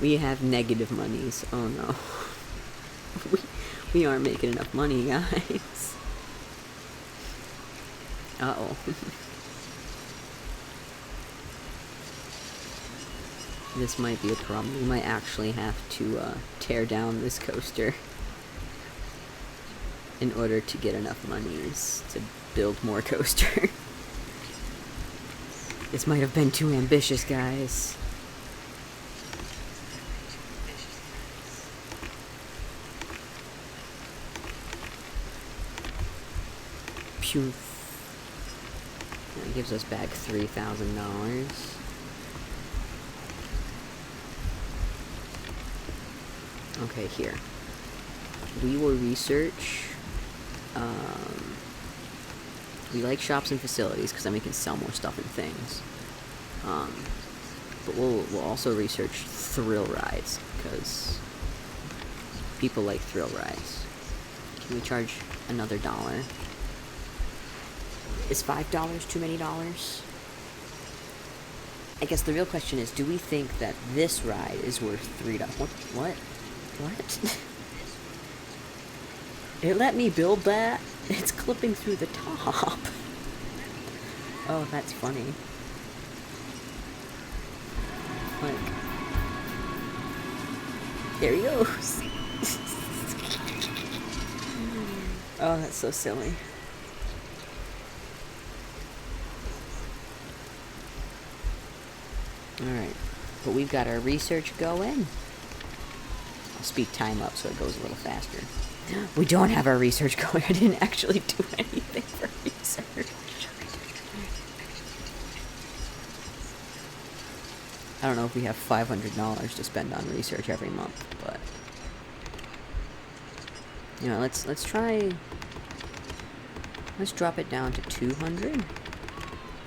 We have negative monies. Oh no. we aren't making enough money, guys. Uh-oh. This might be a problem. We might actually have to tear down this coaster in order to get enough monies to build more coaster. This might have been too ambitious, guys. Phew. That gives us back $3,000. Okay, here. We will research. We like shops and facilities because then we can sell more stuff and things. But we'll also research thrill rides because people like thrill rides. Can we charge another $1? Is $5 too many dollars? I guess the real question is, do we think that this ride is worth $3? What? It let me build that? It's clipping through the top. Oh, that's funny. Like, there he goes. Oh, that's so silly. Alright. But we've got our research going. I'll speed time up so it goes a little faster. We don't have our research going. I didn't actually do anything for research. I don't know if we have $500 to spend on research every month, but you know, let's drop it down to 200,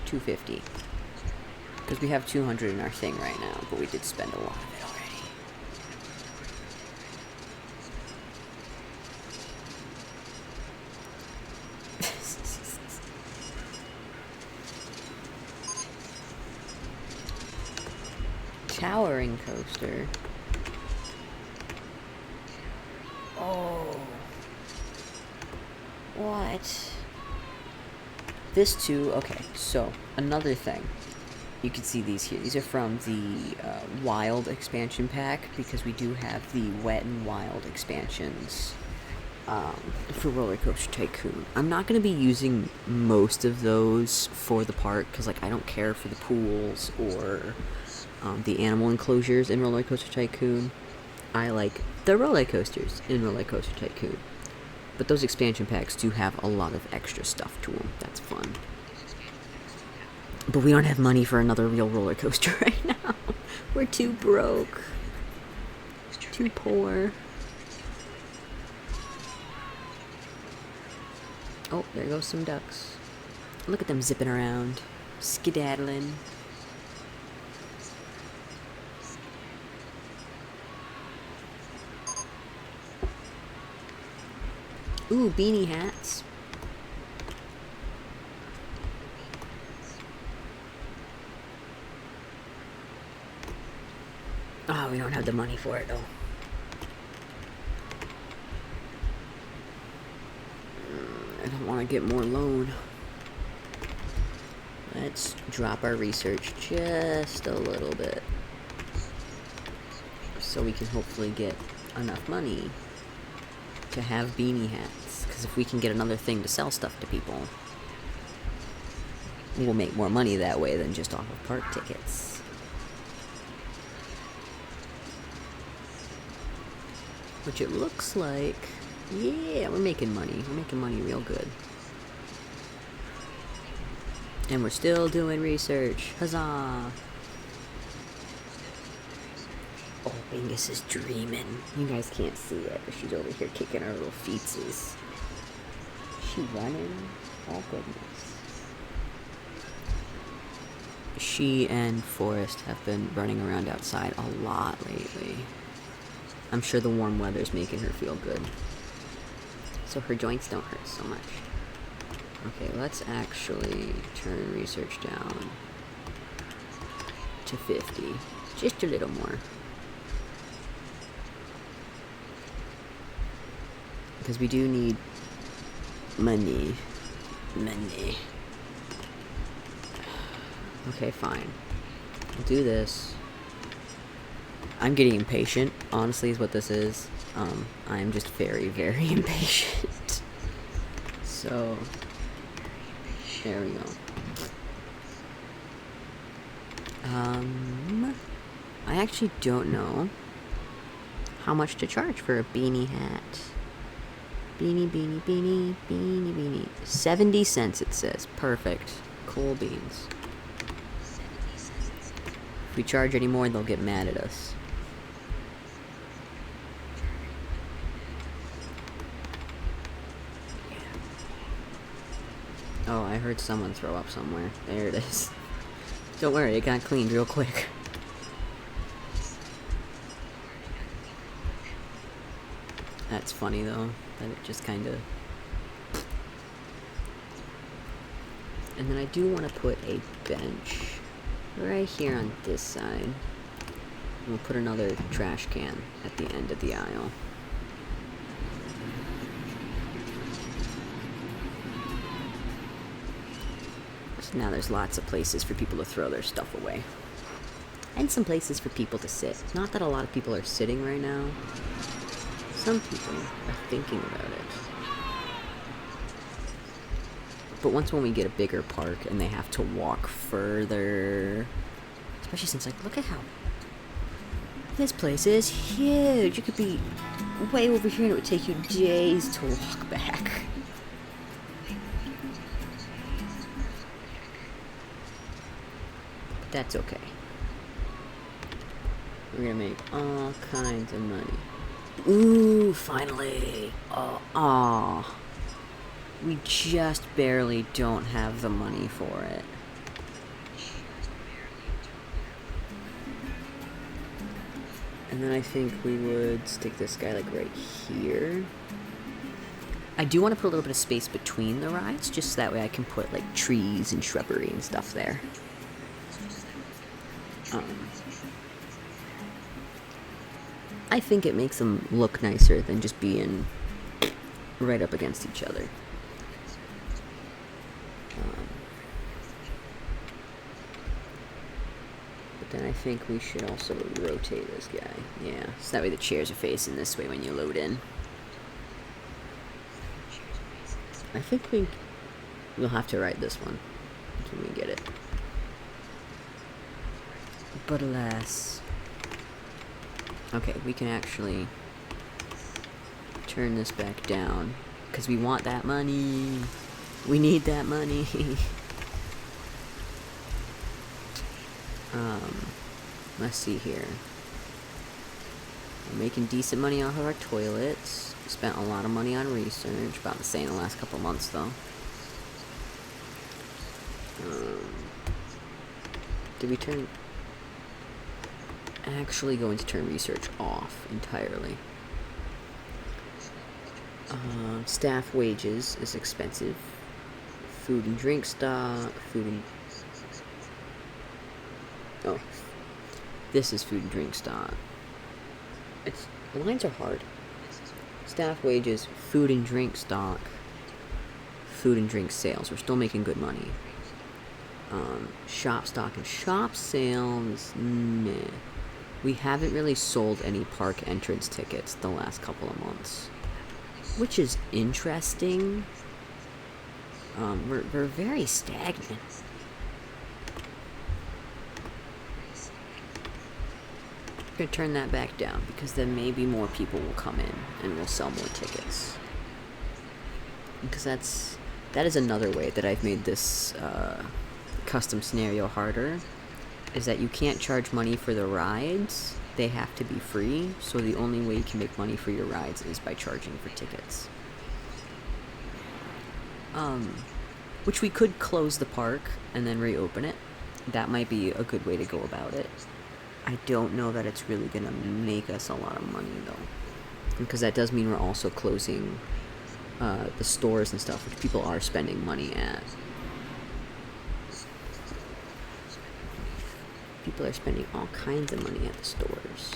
250, because we have 200 in our thing right now, but we did spend a lot of it already. Towering coaster. Oh. What? This too, okay, so, another thing. You can see these here. These are from the Wild expansion pack, because we do have the Wet and Wild expansions for Rollercoaster Tycoon. I'm not going to be using most of those for the park, because like I don't care for the pools or the animal enclosures in Rollercoaster Tycoon. I like the roller coasters in Rollercoaster Tycoon. But those expansion packs do have a lot of extra stuff to them. That's fun. But we don't have money for another real roller coaster right now. We're too broke. Too poor. Oh, there goes some ducks. Look at them zipping around. Skedaddling. Ooh, beanie hats. Oh, we don't have the money for it, though. I don't want to get more loan. Let's drop our research just a little bit, so we can hopefully get enough money to have beanie hats. Because if we can get another thing to sell stuff to people, we'll make more money that way than just off of park tickets. Which it looks like, yeah, we're making money. We're making money real good. And we're still doing research. Huzzah! Oh, Bingus is dreaming. You guys can't see it, but she's over here kicking her little feetses. Is she running? Oh, goodness. She and Forrest have been running around outside a lot lately. I'm sure the warm weather's making her feel good, so her joints don't hurt so much. Okay, let's actually turn research down to 50. Just a little more. Because we do need money. Money. Okay, fine. We'll do this. I'm getting impatient, honestly, is what this is. I'm just very, very impatient. So, there we go. I actually don't know how much to charge for a beanie hat. Beanie, beanie, beanie, beanie, beanie. 70 cents it says. Perfect. Cool beans. If we charge any more, they'll get mad at us. Oh, I heard someone throw up somewhere. There it is. Don't worry, it got cleaned real quick. That's funny though, that it just kinda... And then I do want to put a bench right here on this side. And we'll put another trash can at the end of the aisle. So now there's lots of places for people to throw their stuff away. And some places for people to sit. Not that a lot of people are sitting right now. Some people are thinking about it. But once when we get a bigger park and they have to walk further Especially since, like, look at how... This place is huge. You could be way over here and it would take you days to walk back. But that's okay. We're gonna make all kinds of money. Ooh, finally! Oh, we just barely don't have the money for it. And then I think we would stick this guy, like, right here. I do want to put a little bit of space between the rides, just so that way I can put, like, trees and shrubbery and stuff there. I think it makes them look nicer than just being right up against each other. But then I think we should also rotate this guy. Yeah, so that way the chairs are facing this way when you load in. I think we'll have to ride this one until we get it. But alas... Okay, we can actually turn this back down, because we want that money. We need that money. Let's see here. We're making decent money off of our toilets. We spent a lot of money on research, about the same the last couple months, though. Did we turn... Actually going to turn research off entirely. Staff wages is expensive. Food and drink stock. Oh. This is food and drink stock. The lines are hard. Staff wages, food and drink stock, food and drink sales. We're still making good money. Shop stock and shop sales, meh. We haven't really sold any park entrance tickets the last couple of months, which is interesting. We're very stagnant. I'm gonna turn that back down because then maybe more people will come in and we'll sell more tickets. Because that is another way that I've made this custom scenario harder. Is that you can't charge money for the rides, they have to be free, so the only way you can make money for your rides is by charging for tickets. Which we could close the park and then reopen it. That might be a good way to go about it. I don't know that it's really gonna make us a lot of money though. Because that does mean we're also closing the stores and stuff, which people are spending money at. People are spending all kinds of money at the stores.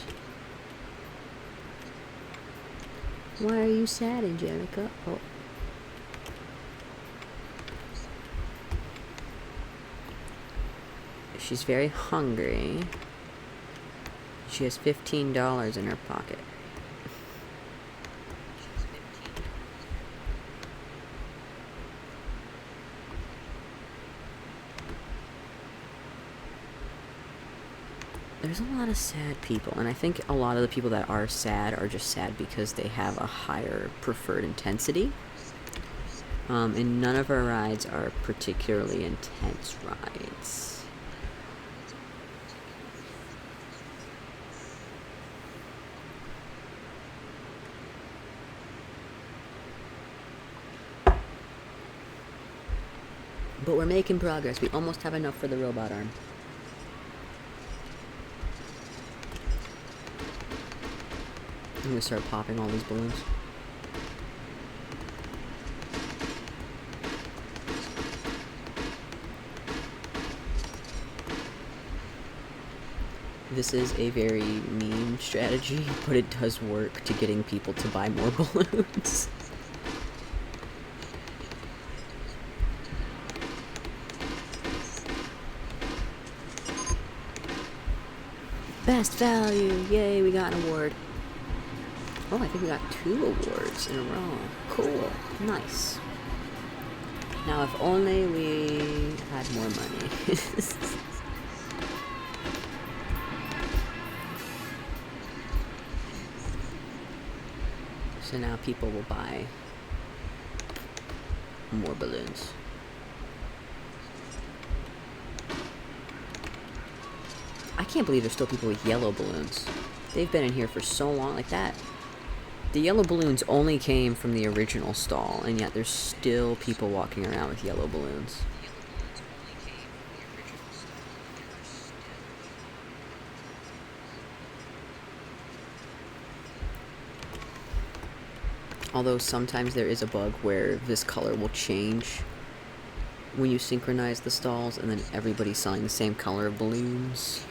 Why are you sad, Angelica? Oh. She's very hungry. She has $15 in her pocket. There's a lot of sad people, and I think a lot of the people that are just sad because they have a higher preferred intensity. And none of our rides are particularly intense rides. But we're making progress. We almost have enough for the robot arm. I'm gonna start popping all these balloons. This is a very mean strategy, but it does work to getting people to buy more balloons. Best value! Yay, we got an award. Oh, I think we got 2 awards in a row. Cool. Nice. Now, if only we had more money. So now people will buy more balloons. I can't believe there's still people with yellow balloons. They've been in here for so long, like that. The yellow balloons only came from the original stall, and yet there's still people walking around with yellow balloons. Although sometimes there is a bug where this color will change when you synchronize the stalls, and then everybody's selling the same color of balloons.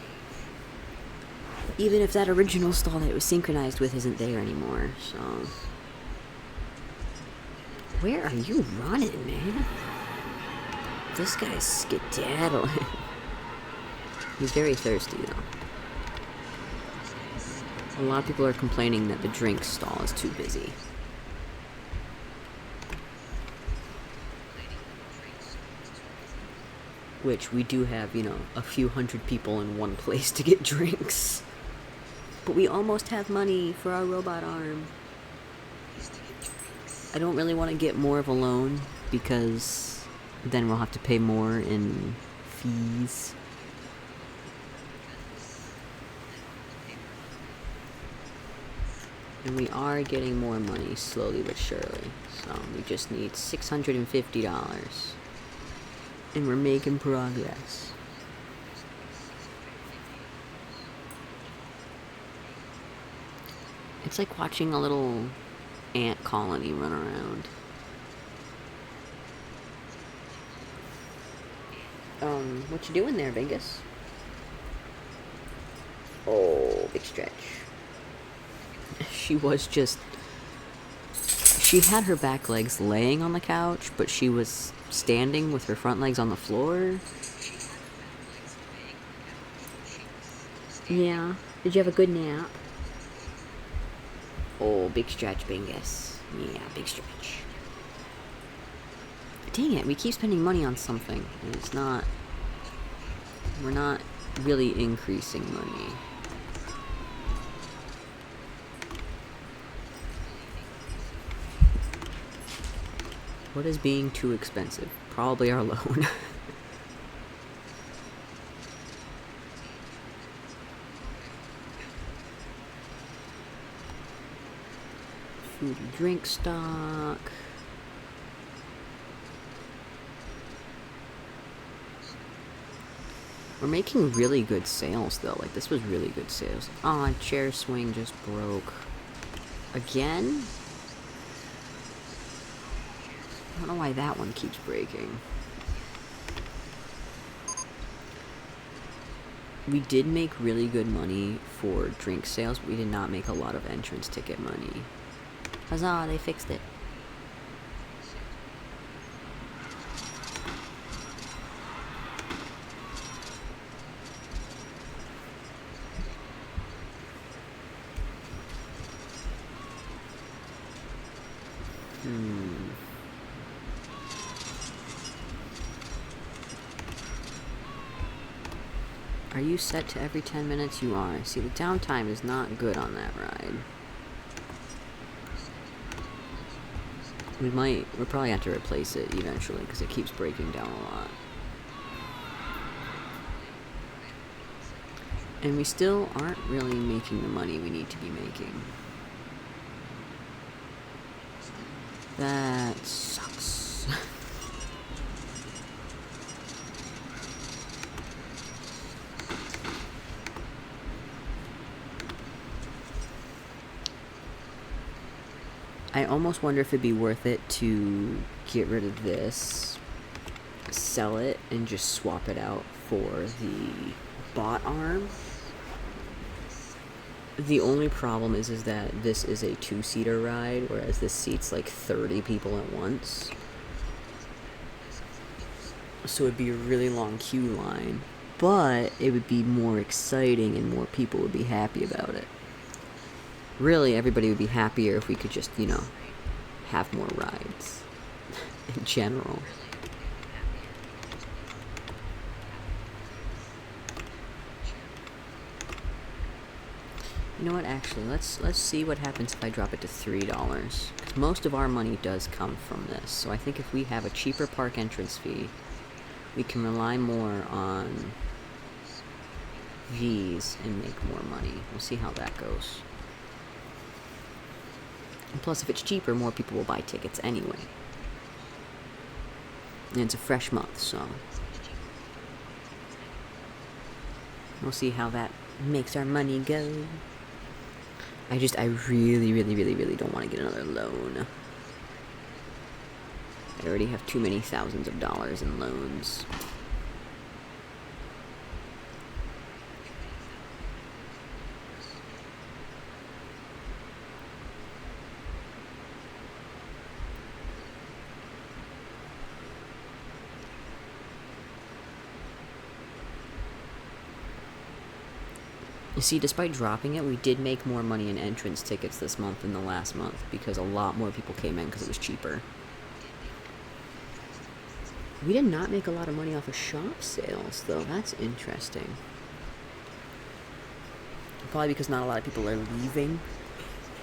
Even if that original stall that it was synchronized with isn't there anymore, so... Where are you running, man? This guy's skedaddling. He's very thirsty, though. A lot of people are complaining that the drink stall is too busy. Which we do have, you know, a few hundred people in one place to get drinks. But we almost have money for our robot arm. I don't really want to get more of a loan because then we'll have to pay more in fees. And we are getting more money slowly but surely. So we just need $650. And we're making progress. It's like watching a little ant colony run around. What you doing there, Vegas? Oh, big stretch. She was just... She had her back legs laying on the couch, but she was standing with her front legs on the floor. Yeah. Did you have a good nap? Oh, big stretch, Bingus. Yeah, big stretch. Dang it, we keep spending money on something, and it's not... We're not really increasing money. What is being too expensive? Probably our loan. Food and drink stock. We're making really good sales though. Like, this was really good sales. Aw, chair swing just broke. Again? I don't know why that one keeps breaking. We did make really good money for drink sales, but we did not make a lot of entrance ticket money. Huzzah, they fixed it. Are you set to every 10 minutes? You are. See, the downtime is not good on that ride. We'll probably have to replace it eventually because it keeps breaking down a lot. And we still aren't really making the money we need to be making. That sucks. I almost wonder if it'd be worth it to get rid of this, sell it, and just swap it out for the bot arm. The only problem is that this is a two-seater ride, whereas this seats like 30 people at once. So it'd be a really long queue line, but it would be more exciting and more people would be happy about it. Really, everybody would be happier if we could just, you know, have more rides in general. You know what, actually, let's see what happens if I drop it to $3. Because most of our money does come from this. So I think if we have a cheaper park entrance fee, we can rely more on these and make more money. We'll see how that goes. And plus, if it's cheaper, more people will buy tickets anyway. And it's a fresh month, so we'll see how that makes our money go. I really, really, really, really don't want to get another loan. I already have too many thousands of dollars in loans. You see, despite dropping it, we did make more money in entrance tickets this month than the last month because a lot more people came in because it was cheaper. We did not make a lot of money off of shop sales, though. That's interesting. Probably because not a lot of people are leaving,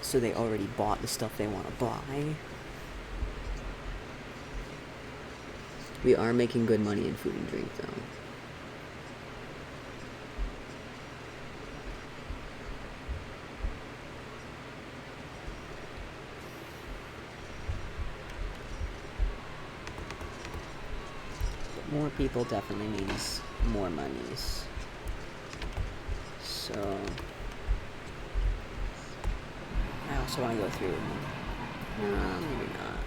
so they already bought the stuff they want to buy. We are making good money in food and drink, though. More people definitely means more monies. So I also want to go through. Maybe not.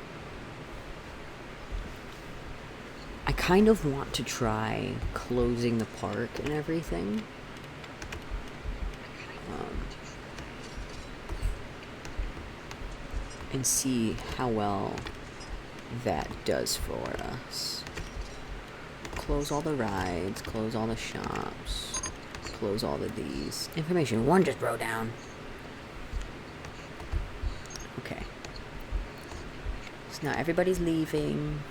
I kind of want to try closing the park and everything. And see how well that does for us. Close all the rides, close all the shops, close all of these. Information 1 just broke down. Okay. So now everybody's leaving.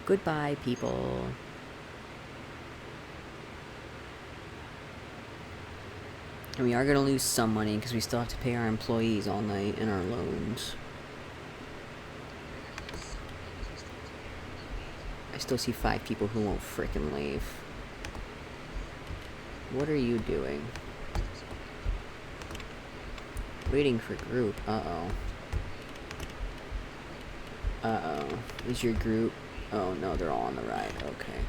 Goodbye, people. And we are going to lose some money because we still have to pay our employees all night and our loans. I still see 5 people who won't frickin' leave. What are you doing? Waiting for group. Uh-oh. Uh-oh. Is your group... Oh, no, they're all on the ride. Okay.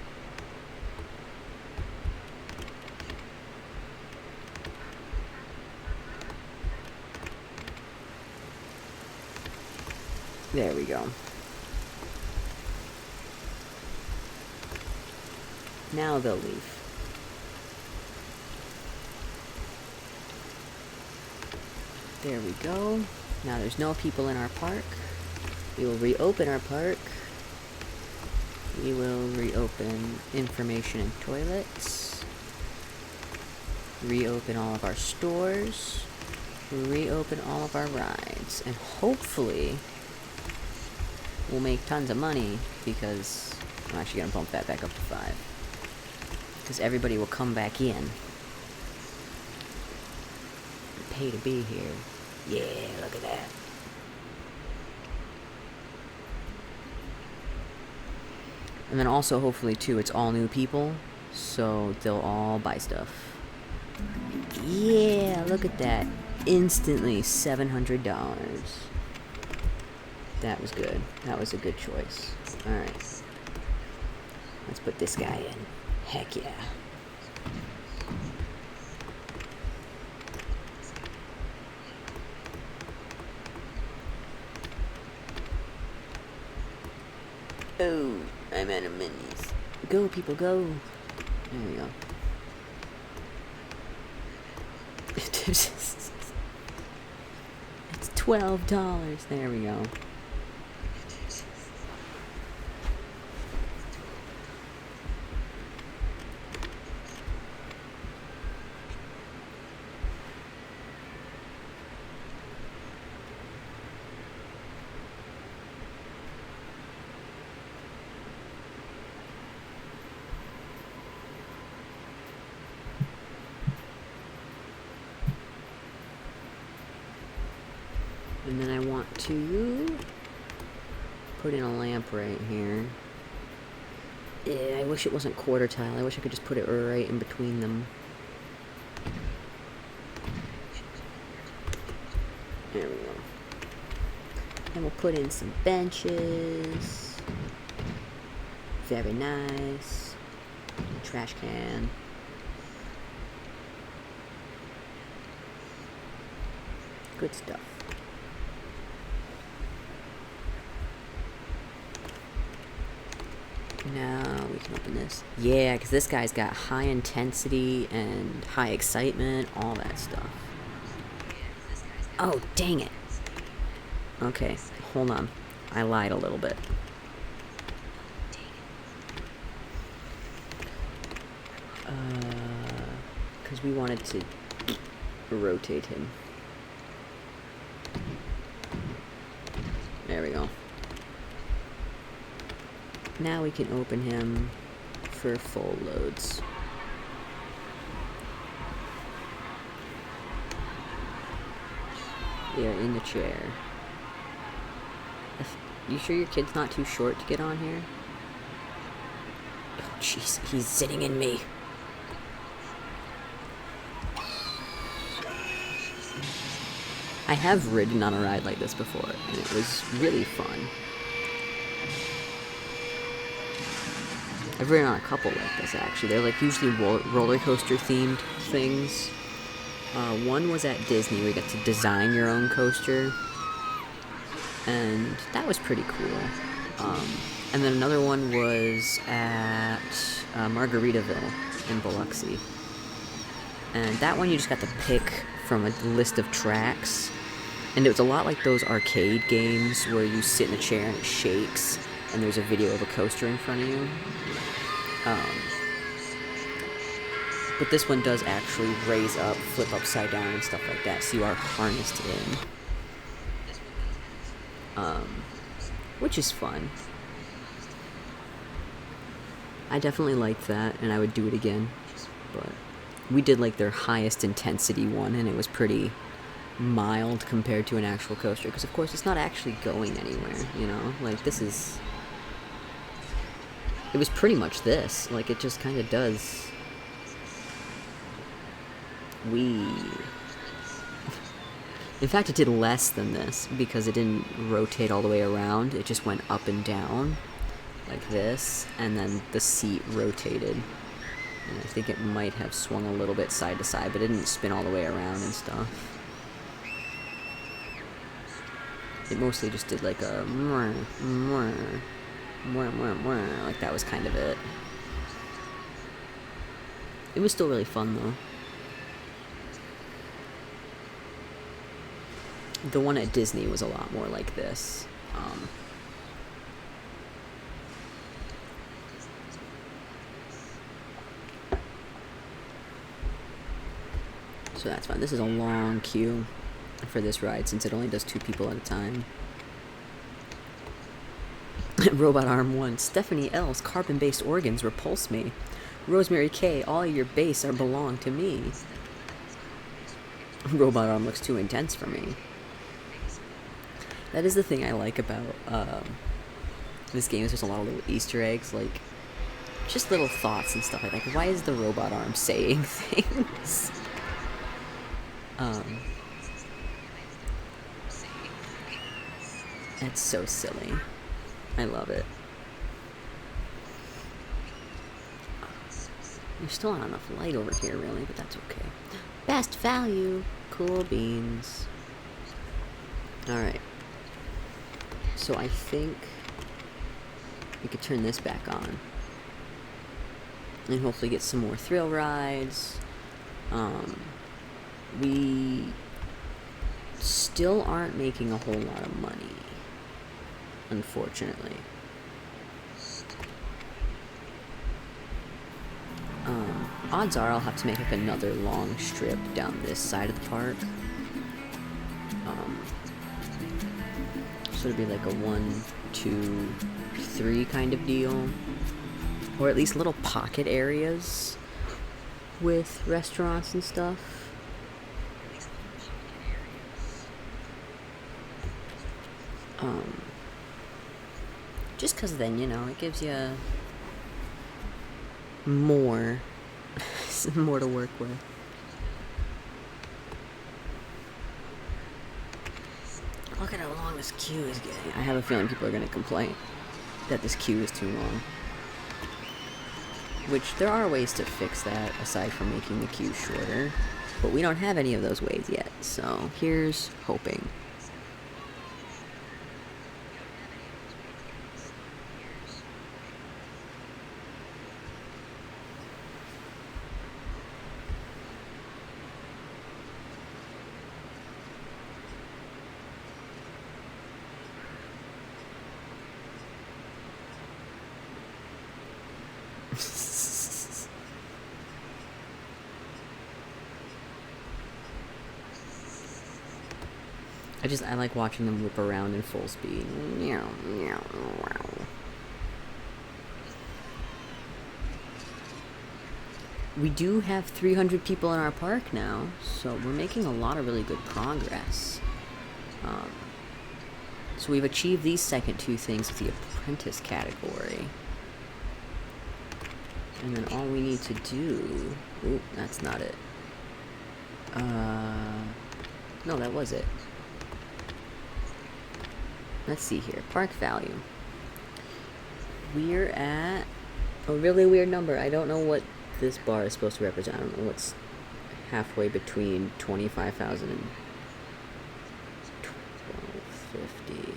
There we go. Now they'll leave. There we go. Now there's no people in our park. We will reopen our park. We will reopen information and toilets. Reopen all of our stores. Reopen all of our rides. And hopefully we'll make tons of money because I'm actually going to bump that back up to 5. Because everybody will come back in. Pay to be here. Yeah, look at that. And then also, hopefully, too, it's all new people, so they'll all buy stuff. Yeah, look at that. Instantly, $700. That was good. That was a good choice. Alright. Let's put this guy in. Heck yeah. Oh, I'm out of minis. Go, people, go. There we go. It's $12. There we go. And then I want to put in a lamp right here. Yeah, I wish it wasn't quarter tile. I wish I could just put it right in between them. There we go. And we'll put in some benches. Very nice. Trash can. Good stuff. Now we can open this. Yeah, because this guy's got high intensity and high excitement, all that stuff. Oh, dang it. Okay, hold on. I lied a little bit. Because we wanted to rotate him. There we go. Now we can open him for full loads. They are in the chair. You sure your kid's not too short to get on here? Oh, jeez, he's sitting in me. I have ridden on a ride like this before, and it was really fun. I've ridden on a couple like this, actually. They're like usually roller coaster themed things. One was at Disney where you got to design your own coaster, and that was pretty cool. And then another one was at Margaritaville in Biloxi. And that one you just got to pick from a list of tracks. And it was a lot like those arcade games where you sit in a chair and it shakes, and there's a video of a coaster in front of you. But this one does actually raise up, flip upside down, and stuff like that, so you are harnessed in. Which is fun. I definitely liked that, and I would do it again. But we did like their highest intensity one, and it was pretty mild compared to an actual coaster, because of course it's not actually going anywhere, you know? Like, this is... It was pretty much this. Like, it just kind of does... In fact, it did less than this, because it didn't rotate all the way around. It just went up and down, like this, and then the seat rotated. And I think it might have swung a little bit side to side, but it didn't spin all the way around and stuff. It mostly just did like a like that was kind of it. It was still really fun though. The one at Disney was a lot more like this. So that's fun. This is a long queue for this ride since it only does 2 people at a time. Robot Arm 1. Stephanie L's carbon-based organs repulse me. Rosemary K. All your base are belong to me. Robot Arm looks too intense for me. That is the thing I like about this game, is there's a lot of little Easter eggs, like, just little thoughts and stuff like that. Like, why is the robot arm saying things? That's so silly. I love it. There's still not enough light over here, really, but that's okay. Best value. Cool beans. Alright. So I think we could turn this back on. And hopefully get some more thrill rides. We still aren't making a whole lot of money, unfortunately. Odds are I'll have to make like another long strip down this side of the park. So it'd be like a 1, 2, 3 kind of deal. Or at least little pocket areas with restaurants and stuff. Just because then, you know, it gives you more, more to work with. Look at how long this queue is getting. I have a feeling people are going to complain that this queue is too long. Which, there are ways to fix that, aside from making the queue shorter. But we don't have any of those ways yet, so here's hoping. I like watching them whip around in full speed. We do have 300 people in our park now, so we're making a lot of really good progress. So we've achieved these second two things with the apprentice category. And then all we need to do... Ooh, that's not it. No, that was it. Let's see here. Park value. We're at a really weird number. I don't know what this bar is supposed to represent. I don't know what's halfway between 25,000 and 1250.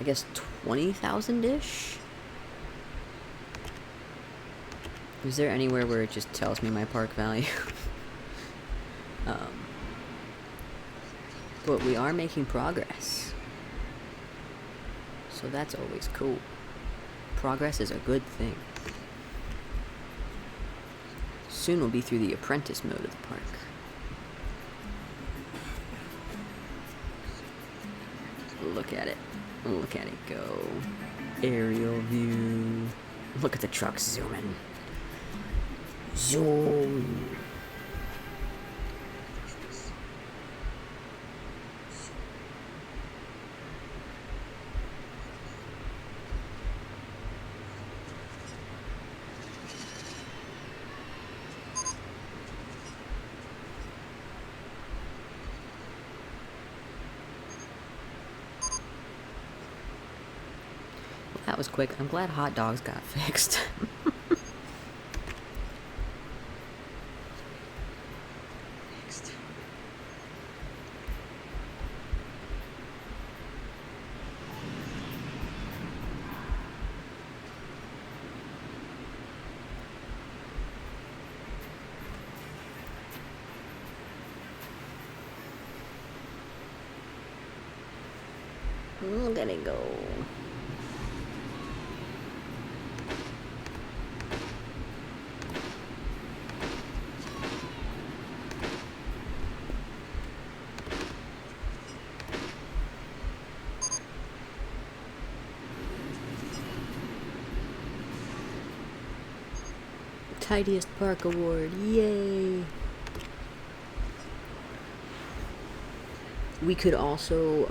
I guess 20,000-ish? Is there anywhere where it just tells me my park value? But we are making progress. So that's always cool. Progress is a good thing. Soon we'll be through the apprentice mode of the park. Look at it. Look at it go. Aerial view. Look at the trucks zooming. Zoom. That was quick. I'm glad hot dogs got fixed. Look at it go. Tidiest park award, yay! We could also,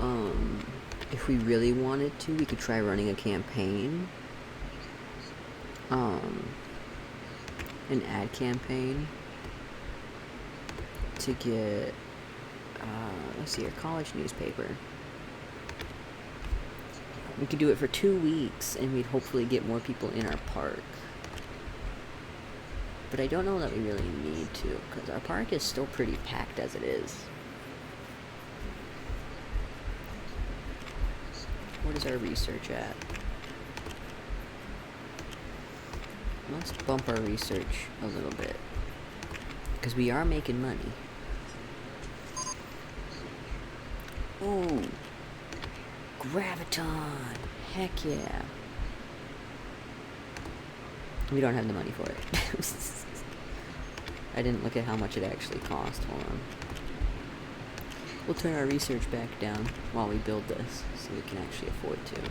if we really wanted to, we could try running a campaign. An ad campaign to get, let's see, a college newspaper. We could do it for 2 weeks, and we'd hopefully get more people in our park. But I don't know that we really need to, because our park is still pretty packed as it is. What is our research at? Let's bump our research a little bit, because we are making money. Ooh, Graviton, heck yeah. We don't have the money for it. I didn't look at how much it actually cost. Hold on. We'll turn our research back down while we build this, so we can actually afford to.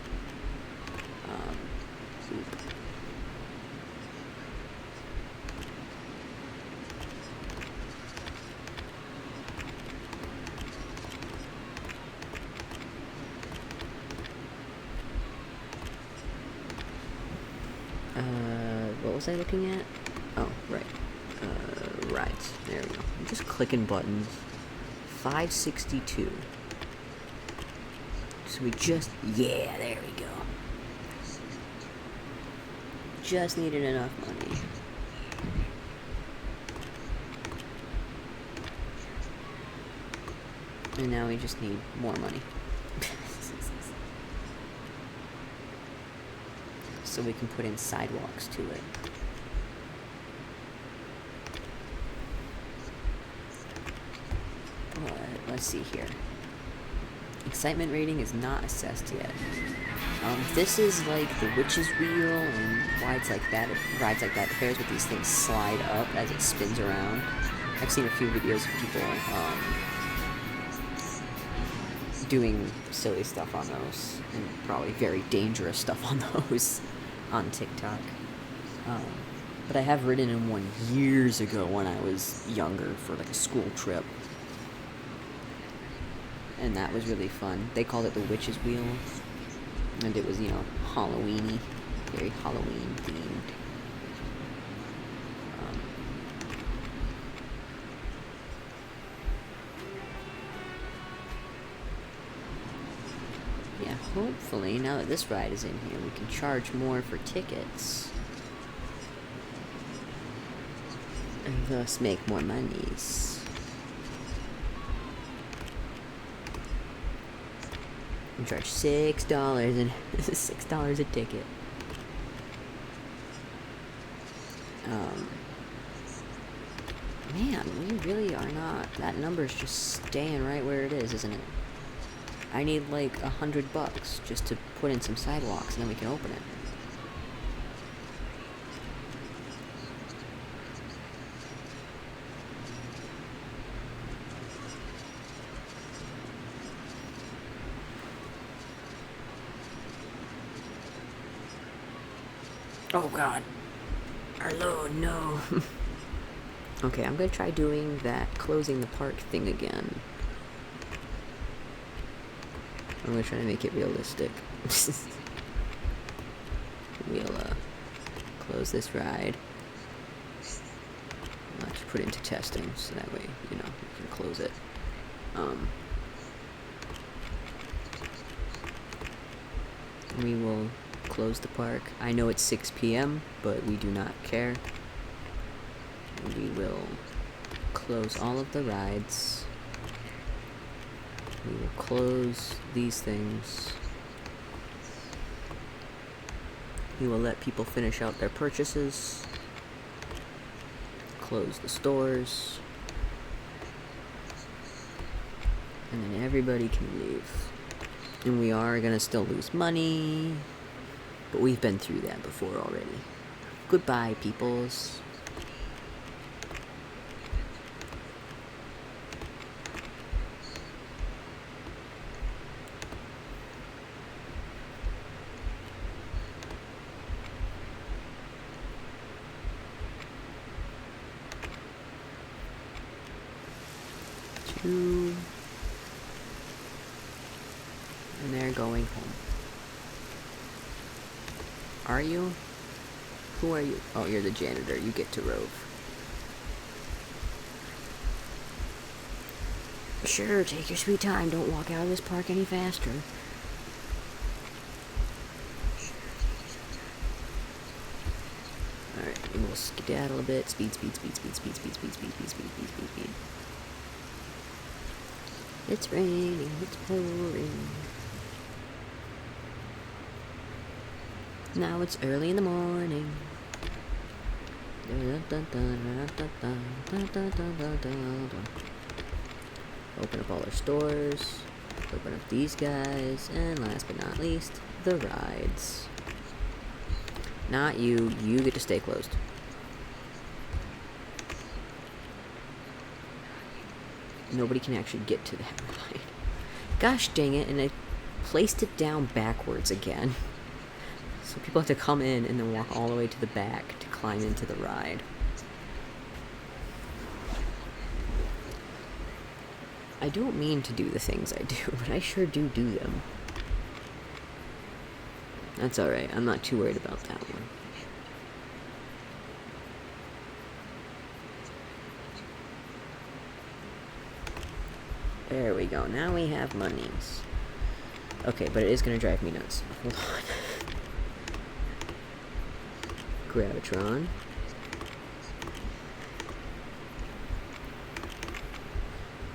What was I looking at? Oh, right. Right. There we go. I'm just clicking buttons. 562. So we just... Yeah, there we go. Just needed enough money. And now we just need more money. So we can put in sidewalks to it. But let's see here. Excitement rating is not assessed yet. This is like the witch's wheel and rides like that. The fairs with these things slide up as it spins around. I've seen a few videos of people doing silly stuff on those, and probably very dangerous stuff on those on TikTok. But I have ridden in one years ago when I was younger for like a school trip. And that was really fun. They called it the Witch's Wheel. And it was, you know, Halloween-y. Very Halloween themed. Yeah, hopefully, now that this ride is in here, we can charge more for tickets. And thus make more monies. And charge $6 and $6 a ticket. Man, we really are not. That number's just staying right where it is, isn't it? I need like $100 just to put in some sidewalks, and then we can open it. Oh god. Our load, no. Okay, I'm gonna try doing that closing the park thing again. I'm gonna try to make it realistic. We'll close this ride. I'll actually put it into testing so that way, you know, we can close it. We will close the park. I know it's 6 p.m., but we do not care. We will close all of the rides. We will close these things. We will let people finish out their purchases. Close the stores. And then everybody can leave. And we are gonna still lose money. But we've been through that before already. Goodbye, peoples. And they're going home. Are you? Who are you? Oh, you're the janitor. You get to rove. Sure, take your sweet time. Don't walk out of this park any faster. Alright, and we'll skedaddle a bit. Speed, speed, speed, speed, speed, speed, speed, speed, speed, speed, speed, speed, speed. It's raining, it's pouring. Now it's early in the morning. Open up all our stores. Open up these guys. And last but not least, the rides. Not you. You get to stay closed. Nobody can actually get to that ride. Gosh dang it, and I placed it down backwards again. So people have to come in and then walk all the way to the back to climb into the ride. I don't mean to do the things I do, but I sure do them. That's alright, I'm not too worried about that one. There we go. Now we have monies. Okay, but it is gonna drive me nuts. Hold on. Gravitron.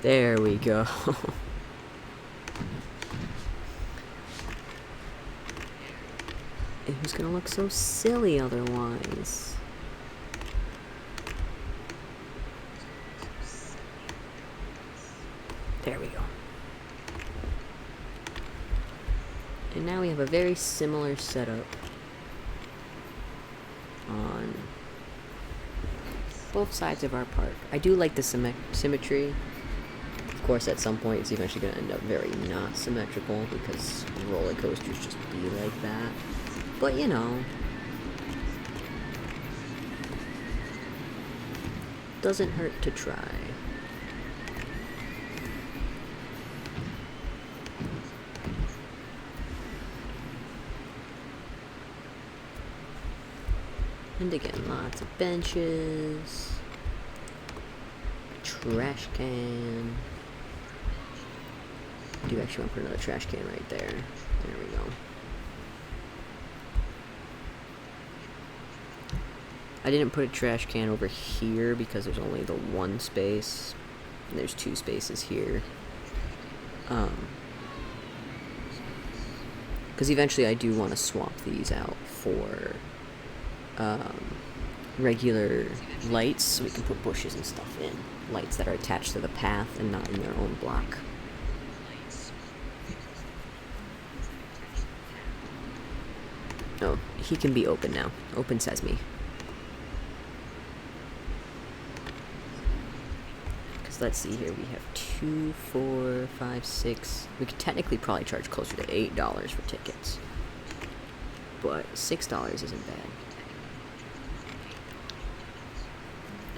There we go. It was gonna look so silly otherwise. There we go. And now we have a very similar setup on both sides of our park. I do like the symmetry. Of course, at some point, it's eventually going to end up very not symmetrical because roller coasters just be like that. But, you know, doesn't hurt to try. And again, lots of benches, trash can. I do actually want to put another trash can right there. There we go. I didn't put a trash can over here because there's only the one space. And there's two spaces here. Because eventually I do want to swap these out for regular lights, so we can put bushes and stuff in. Lights that are attached to the path and not in their own block. Oh, he can be open now. Open sesame. Because let's see here, we have 2, 4, 5, 6. We could technically probably charge closer to $8 for tickets. But $6 isn't bad.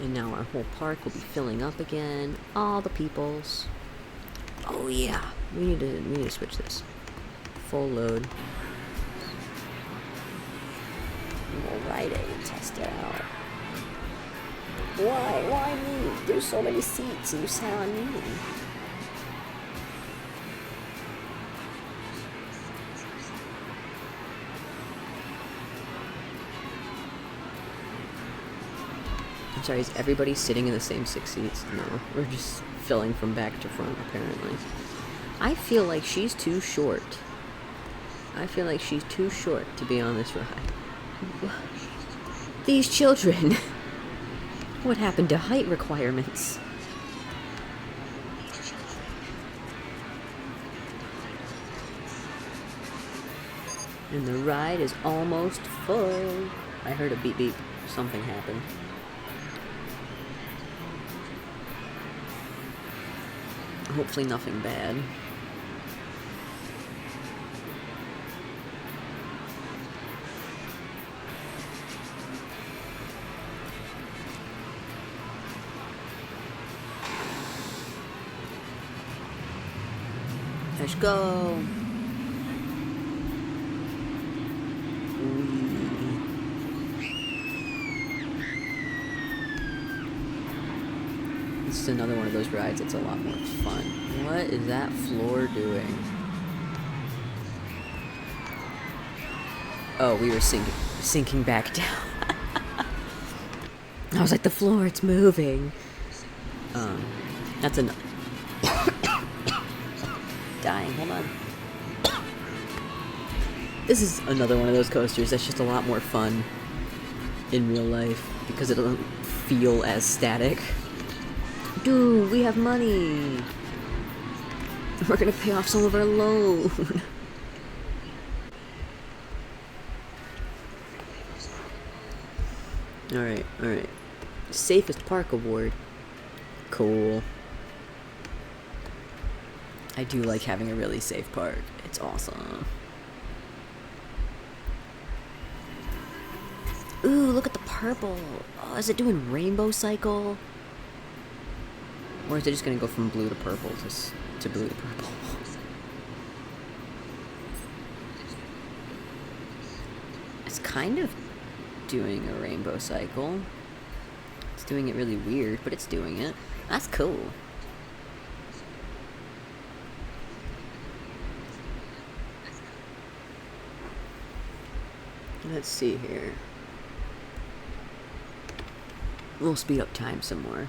And now our whole park will be filling up again. All the peoples. Oh yeah, we need to switch this. Full load. Alrighty, test it out. Why me? There's so many seats and you sat on me. I'm sorry, is everybody sitting in the same 6 seats? No, we're just filling from back to front, apparently. I feel like she's too short. I feel like she's too short to be on this ride. These children! What happened to height requirements? And the ride is almost full. I heard a beep beep. Something happened. Hopefully nothing bad. Let's go. This is another one of those rides that's a lot more fun. What is that floor doing? Oh, we were sinking back down. I was like, the floor, it's moving. That's enough. Dying, hold on. This is another one of those coasters that's just a lot more fun in real life because it doesn't feel as static. Dude, we have money. We're gonna pay off some of our loan. Alright. Safest park award. Cool. I do like having a really safe park. It's awesome. Ooh, look at the purple. Oh, is it doing rainbow cycle? Or is it just gonna go from blue to purple to blue to purple? It's kind of doing a rainbow cycle. It's doing it really weird, but it's doing it. That's cool. Let's see here. We'll speed up time some more.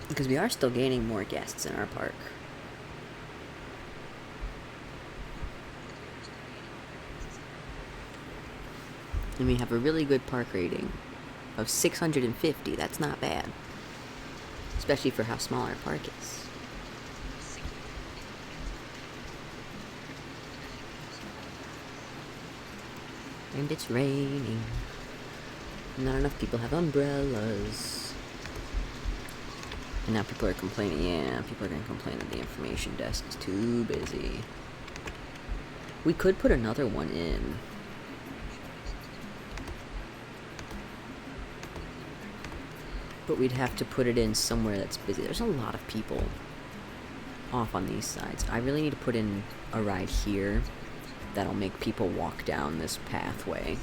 Because we are still gaining more guests in our park. And we have a really good park rating of 650. That's not bad. Especially for how small our park is. And it's raining. Not enough people have umbrellas. And now people are complaining. Yeah, people are going to complain that the information desk is too busy. We could put another one in. But we'd have to put it in somewhere that's busy. There's a lot of people off on these sides. I really need to put in a ride here that'll make people walk down this pathway.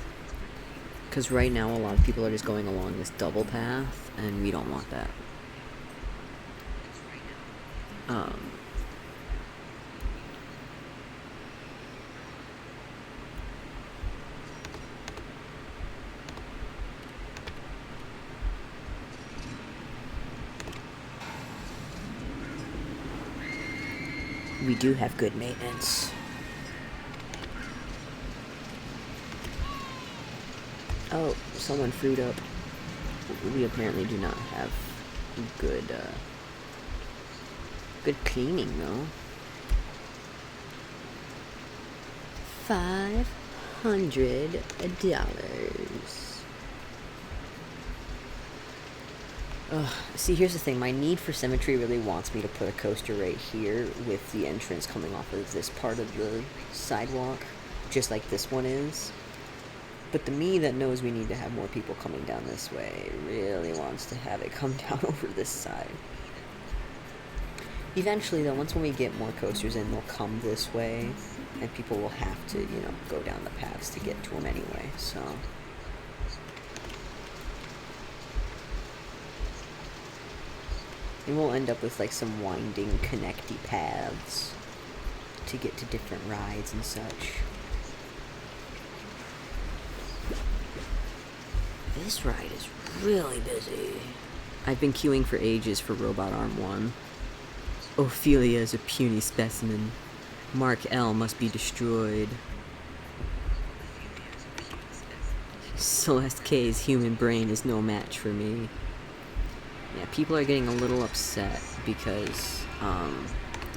Because right now a lot of people are just going along this double path, and we don't want that. We do have good maintenance. Oh, someone fruit up. We apparently do not have good, good cleaning, though. $500. See, here's the thing. My need for symmetry really wants me to put a coaster right here with the entrance coming off of this part of the sidewalk, just like this one is. But the me that knows we need to have more people coming down this way really wants to have it come down over this side. Eventually, though, once when we get more coasters in, they'll come this way, and people will have to, you know, go down the paths to get to them anyway, so... And we'll end up with, like, some winding, connecty paths to get to different rides and such. This ride is really busy. I've been queuing for ages for Robot Arm 1. Ophelia is a puny specimen. Mark L must be destroyed. Celeste K's human brain is no match for me. Yeah, people are getting a little upset because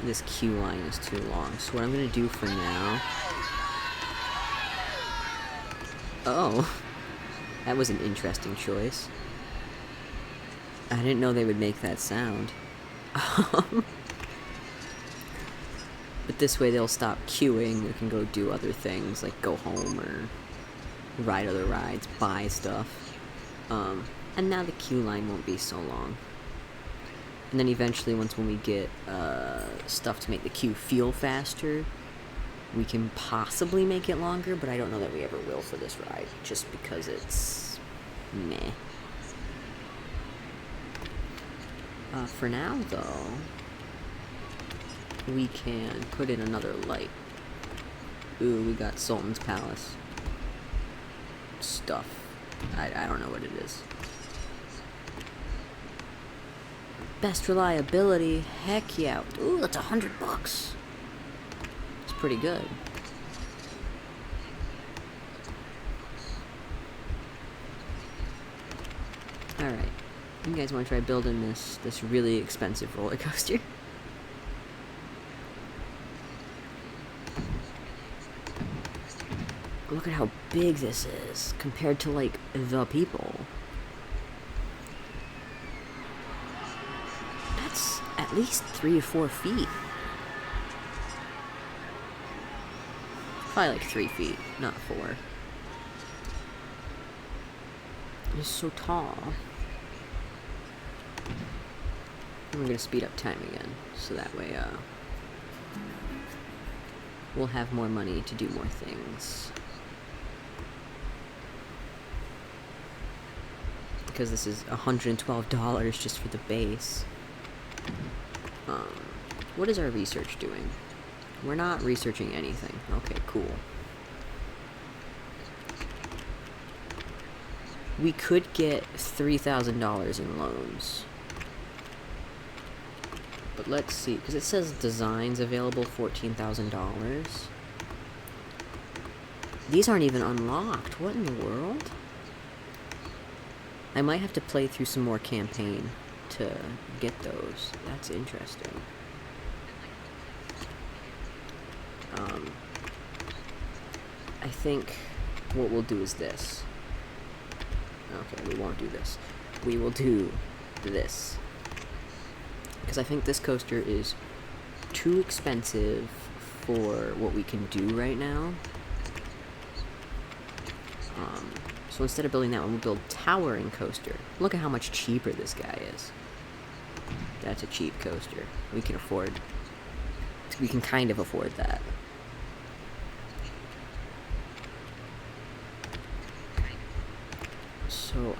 this queue line is too long. So what I'm gonna do for now... Oh, that was an interesting choice. I didn't know they would make that sound. But this way they'll stop queuing. They can go do other things, like go home or ride other rides, buy stuff. And now the queue line won't be so long. And then eventually, when we get stuff to make the queue feel faster, we can possibly make it longer, but I don't know that we ever will for this ride, just because it's meh. For now, though, we can put in another light. Ooh, we got Sultan's Palace stuff. I don't know what it is. Best reliability, heck yeah. Ooh, that's $100. It's pretty good. Alright. You guys want to try building this really expensive roller coaster? Look at how big this is compared to, like, the people. That's at least 3 or 4 feet. Probably like 3 feet, not 4. It's so tall. And we're gonna speed up time again, so that way, we'll have more money to do more things. Because this is $112 just for the base. What is our research doing? We're not researching anything. Okay, cool. We could get $3,000 in loans. But let's see, because it says designs available, $14,000. These aren't even unlocked. What in the world? I might have to play through some more campaign to get those. That's interesting. I think what we'll do is this. Okay, we won't do this. We will do this. Because I think this coaster is too expensive for what we can do right now. So instead of building that one, we'll build Towering Coaster. Look at how much cheaper this guy is. That's a cheap coaster. We can afford... We can kind of afford that. So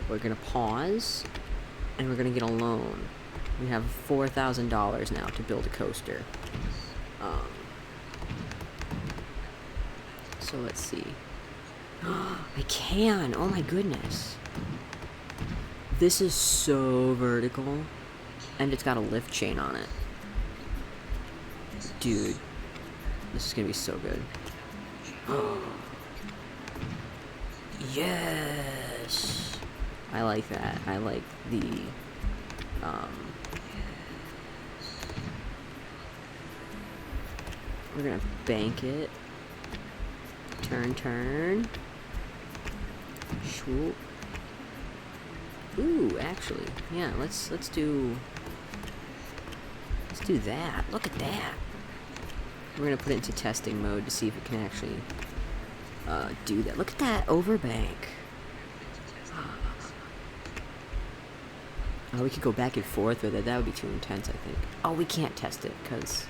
we're gonna pause, and we're gonna get a loan. We have $4,000 now to build a coaster. So let's see. I can! Oh my goodness. This is so vertical, and it's got a lift chain on it. Dude, this is gonna be so good. Yes! I like that. I like the, we're gonna bank it. Turn. Swoop. Ooh, actually, yeah, let's do that. Look at that. We're gonna put it into testing mode to see if it can actually do that. Look at that overbank. Oh, we could go back and forth with it. That would be too intense, I think. Oh, we can't test it because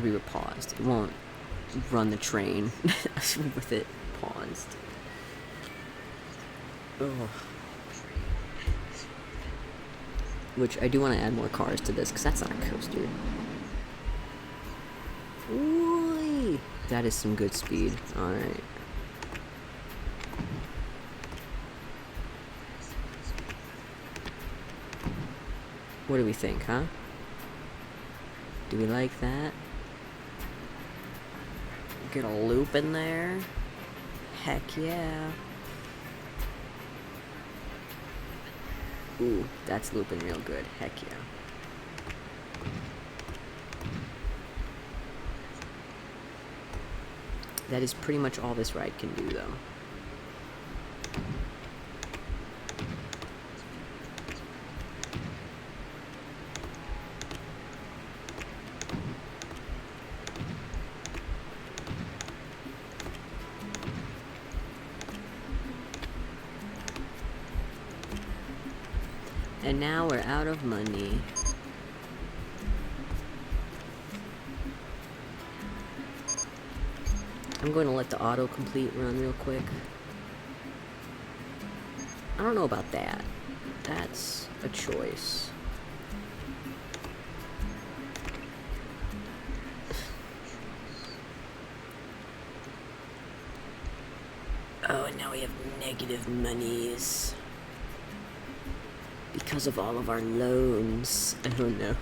we were paused. It won't run the train with it paused. Oh. Which I do want to add more cars to this because that's not a coaster. Ooh, that is some good speed. Alright. What do we think, huh? Do we like that? Get a loop in there? Heck yeah. Ooh, that's looping real good. Heck yeah. That is pretty much all this ride can do, though. And now we're out of money. I'm going to let the autocomplete run real quick. I don't know about that. That's a choice. Oh, and now we have negative monies. Because of all of our loans. Oh no.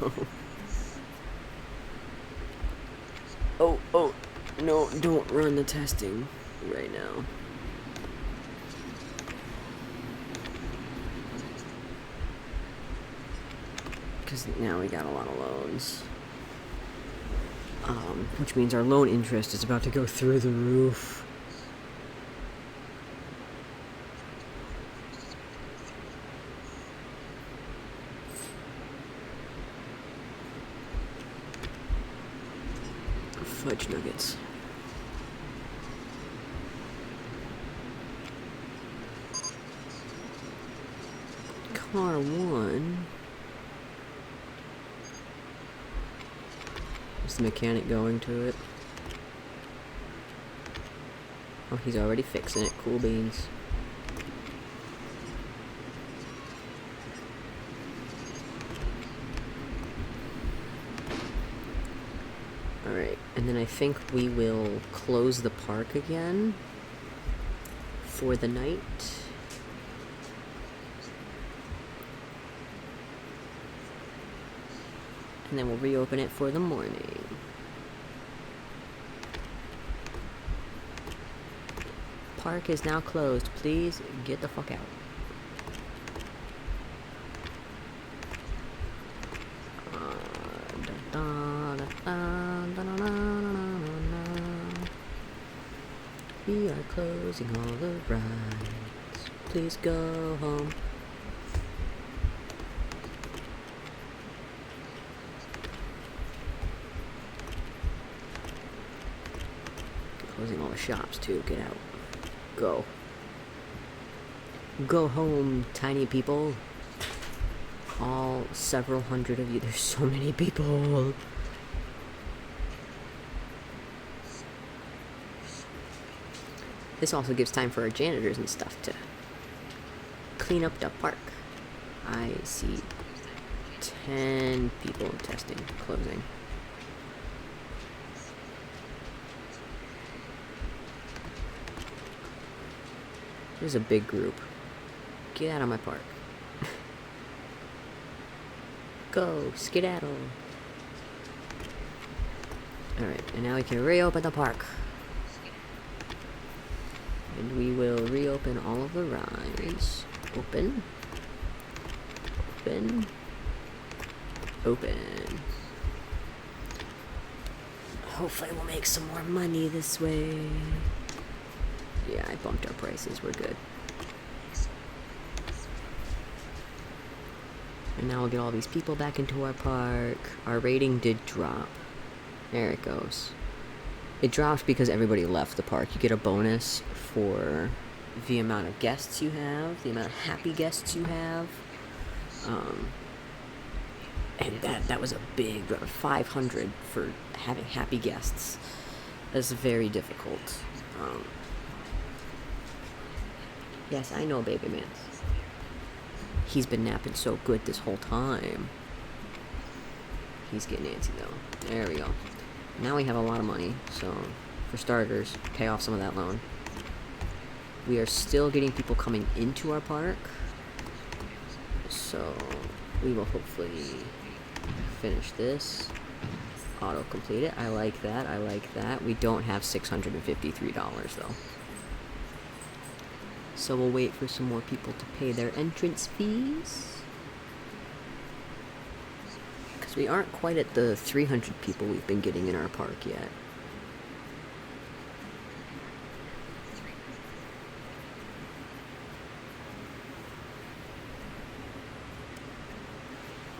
Oh, no, don't run the testing right now. Because now we got a lot of loans. Which means our loan interest is about to go through the roof. Fudge nuggets. Car 1. Is the mechanic going to it? Oh, he's already fixing it. Cool beans. And then I think we will close the park again for the night. And then we'll reopen it for the morning. Park is now closed. Please get the fuck out. We are closing all the rides. Please go home. Closing all the shops too. Get out. Go. Go home, tiny people. All several hundred of you. There's so many people. This also gives time for our janitors and stuff to clean up the park. I see 10 people testing, closing. There's a big group. Get out of my park. Go, skedaddle. Alright, and now we can reopen the park. And we will reopen all of the rides. Open. Open. Open. Hopefully we'll make some more money this way. Yeah, I bumped our prices. We're good. And now we'll get all these people back into our park. Our rating did drop. There it goes. It drops because everybody left the park. You get a bonus for the amount of guests you have, the amount of happy guests you have. And that was a big 500 for having happy guests. That's very difficult. Yes, I know, baby man. He's been napping so good this whole time. He's getting antsy though. There we go. Now we have a lot of money, so for starters, pay off some of that loan. We are still getting people coming into our park, so we will hopefully finish this. Auto complete it. I like that. I like that. We don't have $653 though. So we'll wait for some more people to pay their entrance fees. Because we aren't quite at the 300 people we've been getting in our park yet.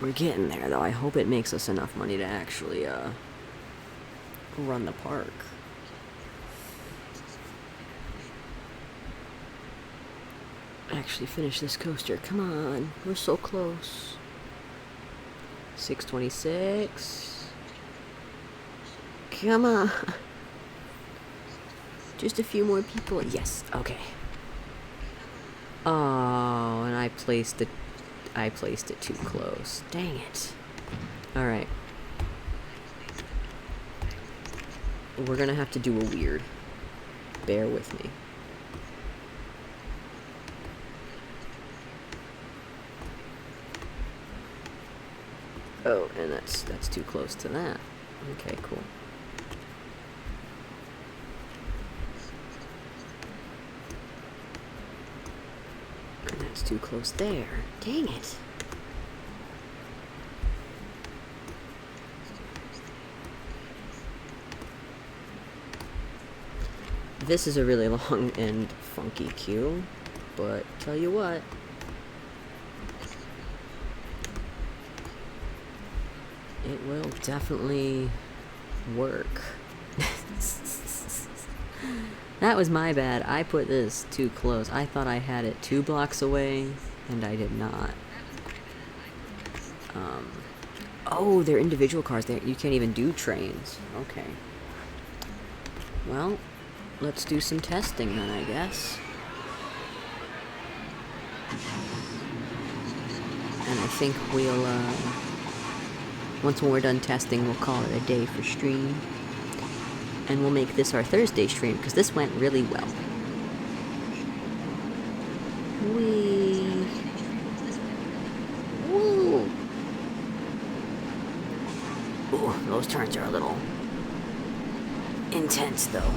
We're getting there though. I hope it makes us enough money to actually run the park. Actually finish this coaster. Come on. We're so close. 626. Come on. Just a few more people. Yes. Okay. Oh, and I placed it too close. Dang it. Alright. We're gonna have to do a weird. Bear with me. Oh, and that's too close to that. Okay, cool. And that's too close there. Dang it. This is a really long and funky queue, but tell you what. It will definitely work. That was my bad. I put this too close. I thought I had it 2 blocks away, and I did not. Oh, they're individual cars. You can't even do trains. Okay. Well, let's do some testing then, I guess. And I think we'll, once when we're done testing, we'll call it a day for stream. And we'll make this our Thursday stream, because this went really well. Whee! Woo! Ooh, those turns are a little intense, though.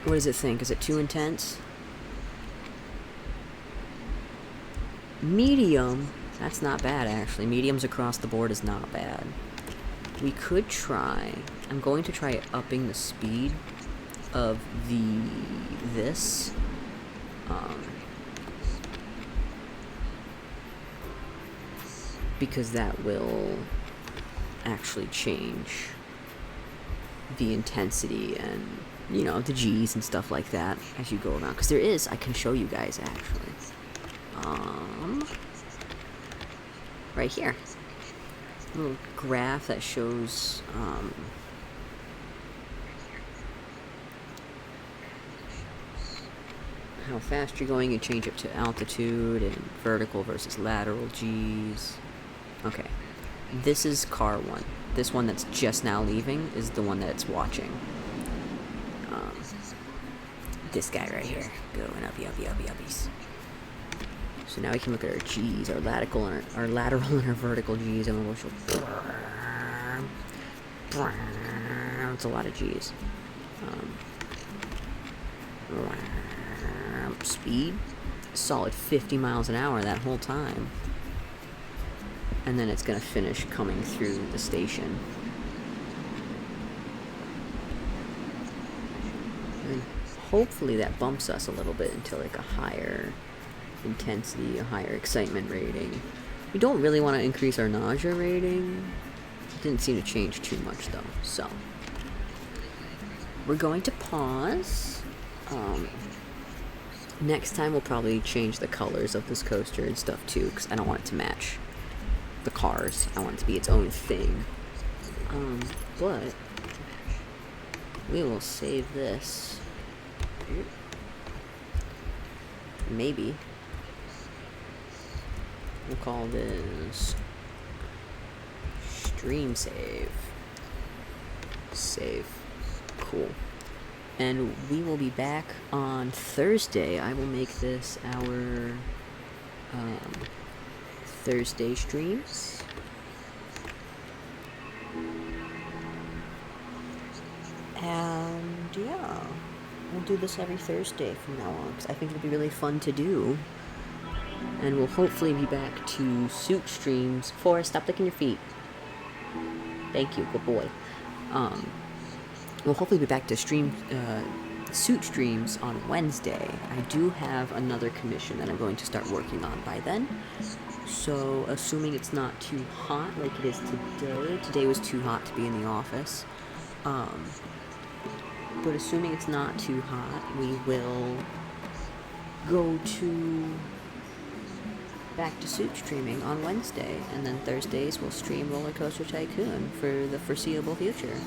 What does it think? Is it too intense? Medium? That's not bad, actually. Mediums across the board is not bad. We could try... I'm going to try upping the speed of this. Because that will actually change the intensity and, you know, the G's and stuff like that as you go around. Because there is, I can show you guys actually. Right here. A little graph that shows, how fast you're going. You change it to altitude and vertical versus lateral G's. Okay. This is car 1. This one that's just now leaving is the one that's watching. This guy right here. Going up, yuppies. So now we can look at our G's, our lateral and our vertical G's, and we'll show. It's a lot of G's. Speed, solid 50 miles an hour that whole time. And then it's gonna finish coming through the station. And hopefully that bumps us a little bit into like a higher intensity, a higher excitement rating. We don't really want to increase our nausea rating. Didn't seem to change too much though. So we're going to pause. Next time we'll probably change the colors of this coaster and stuff too, because I don't want it to match the cars. I want it to be its own thing. But we will save this. Maybe. We'll call this stream save. Save. Cool. And we will be back on Thursday. I will make this our Thursday streams. And yeah, we'll do this every Thursday from now on, because I think it'll be really fun to do. And we'll hopefully be back to suit streams. Forrest, stop licking your feet. Thank you, good boy. We'll hopefully be back to suit streams on Wednesday. I do have another commission that I'm going to start working on by then. So, assuming it's not too hot like it is today. Today was too hot to be in the office. But assuming it's not too hot, we will go back to suit streaming on Wednesday. And then Thursdays we'll stream Rollercoaster Tycoon for the foreseeable future.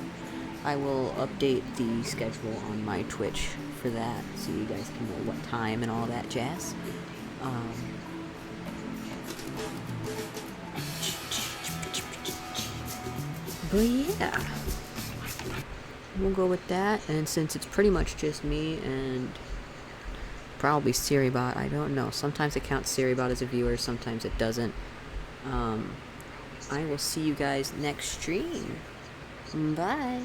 I will update the schedule on my Twitch for that, so you guys can know what time and all that jazz. But yeah, we'll go with that. And since it's pretty much just me and probably Siribot, I don't know. Sometimes it counts Siribot as a viewer, sometimes it doesn't. I will see you guys next stream. Bye.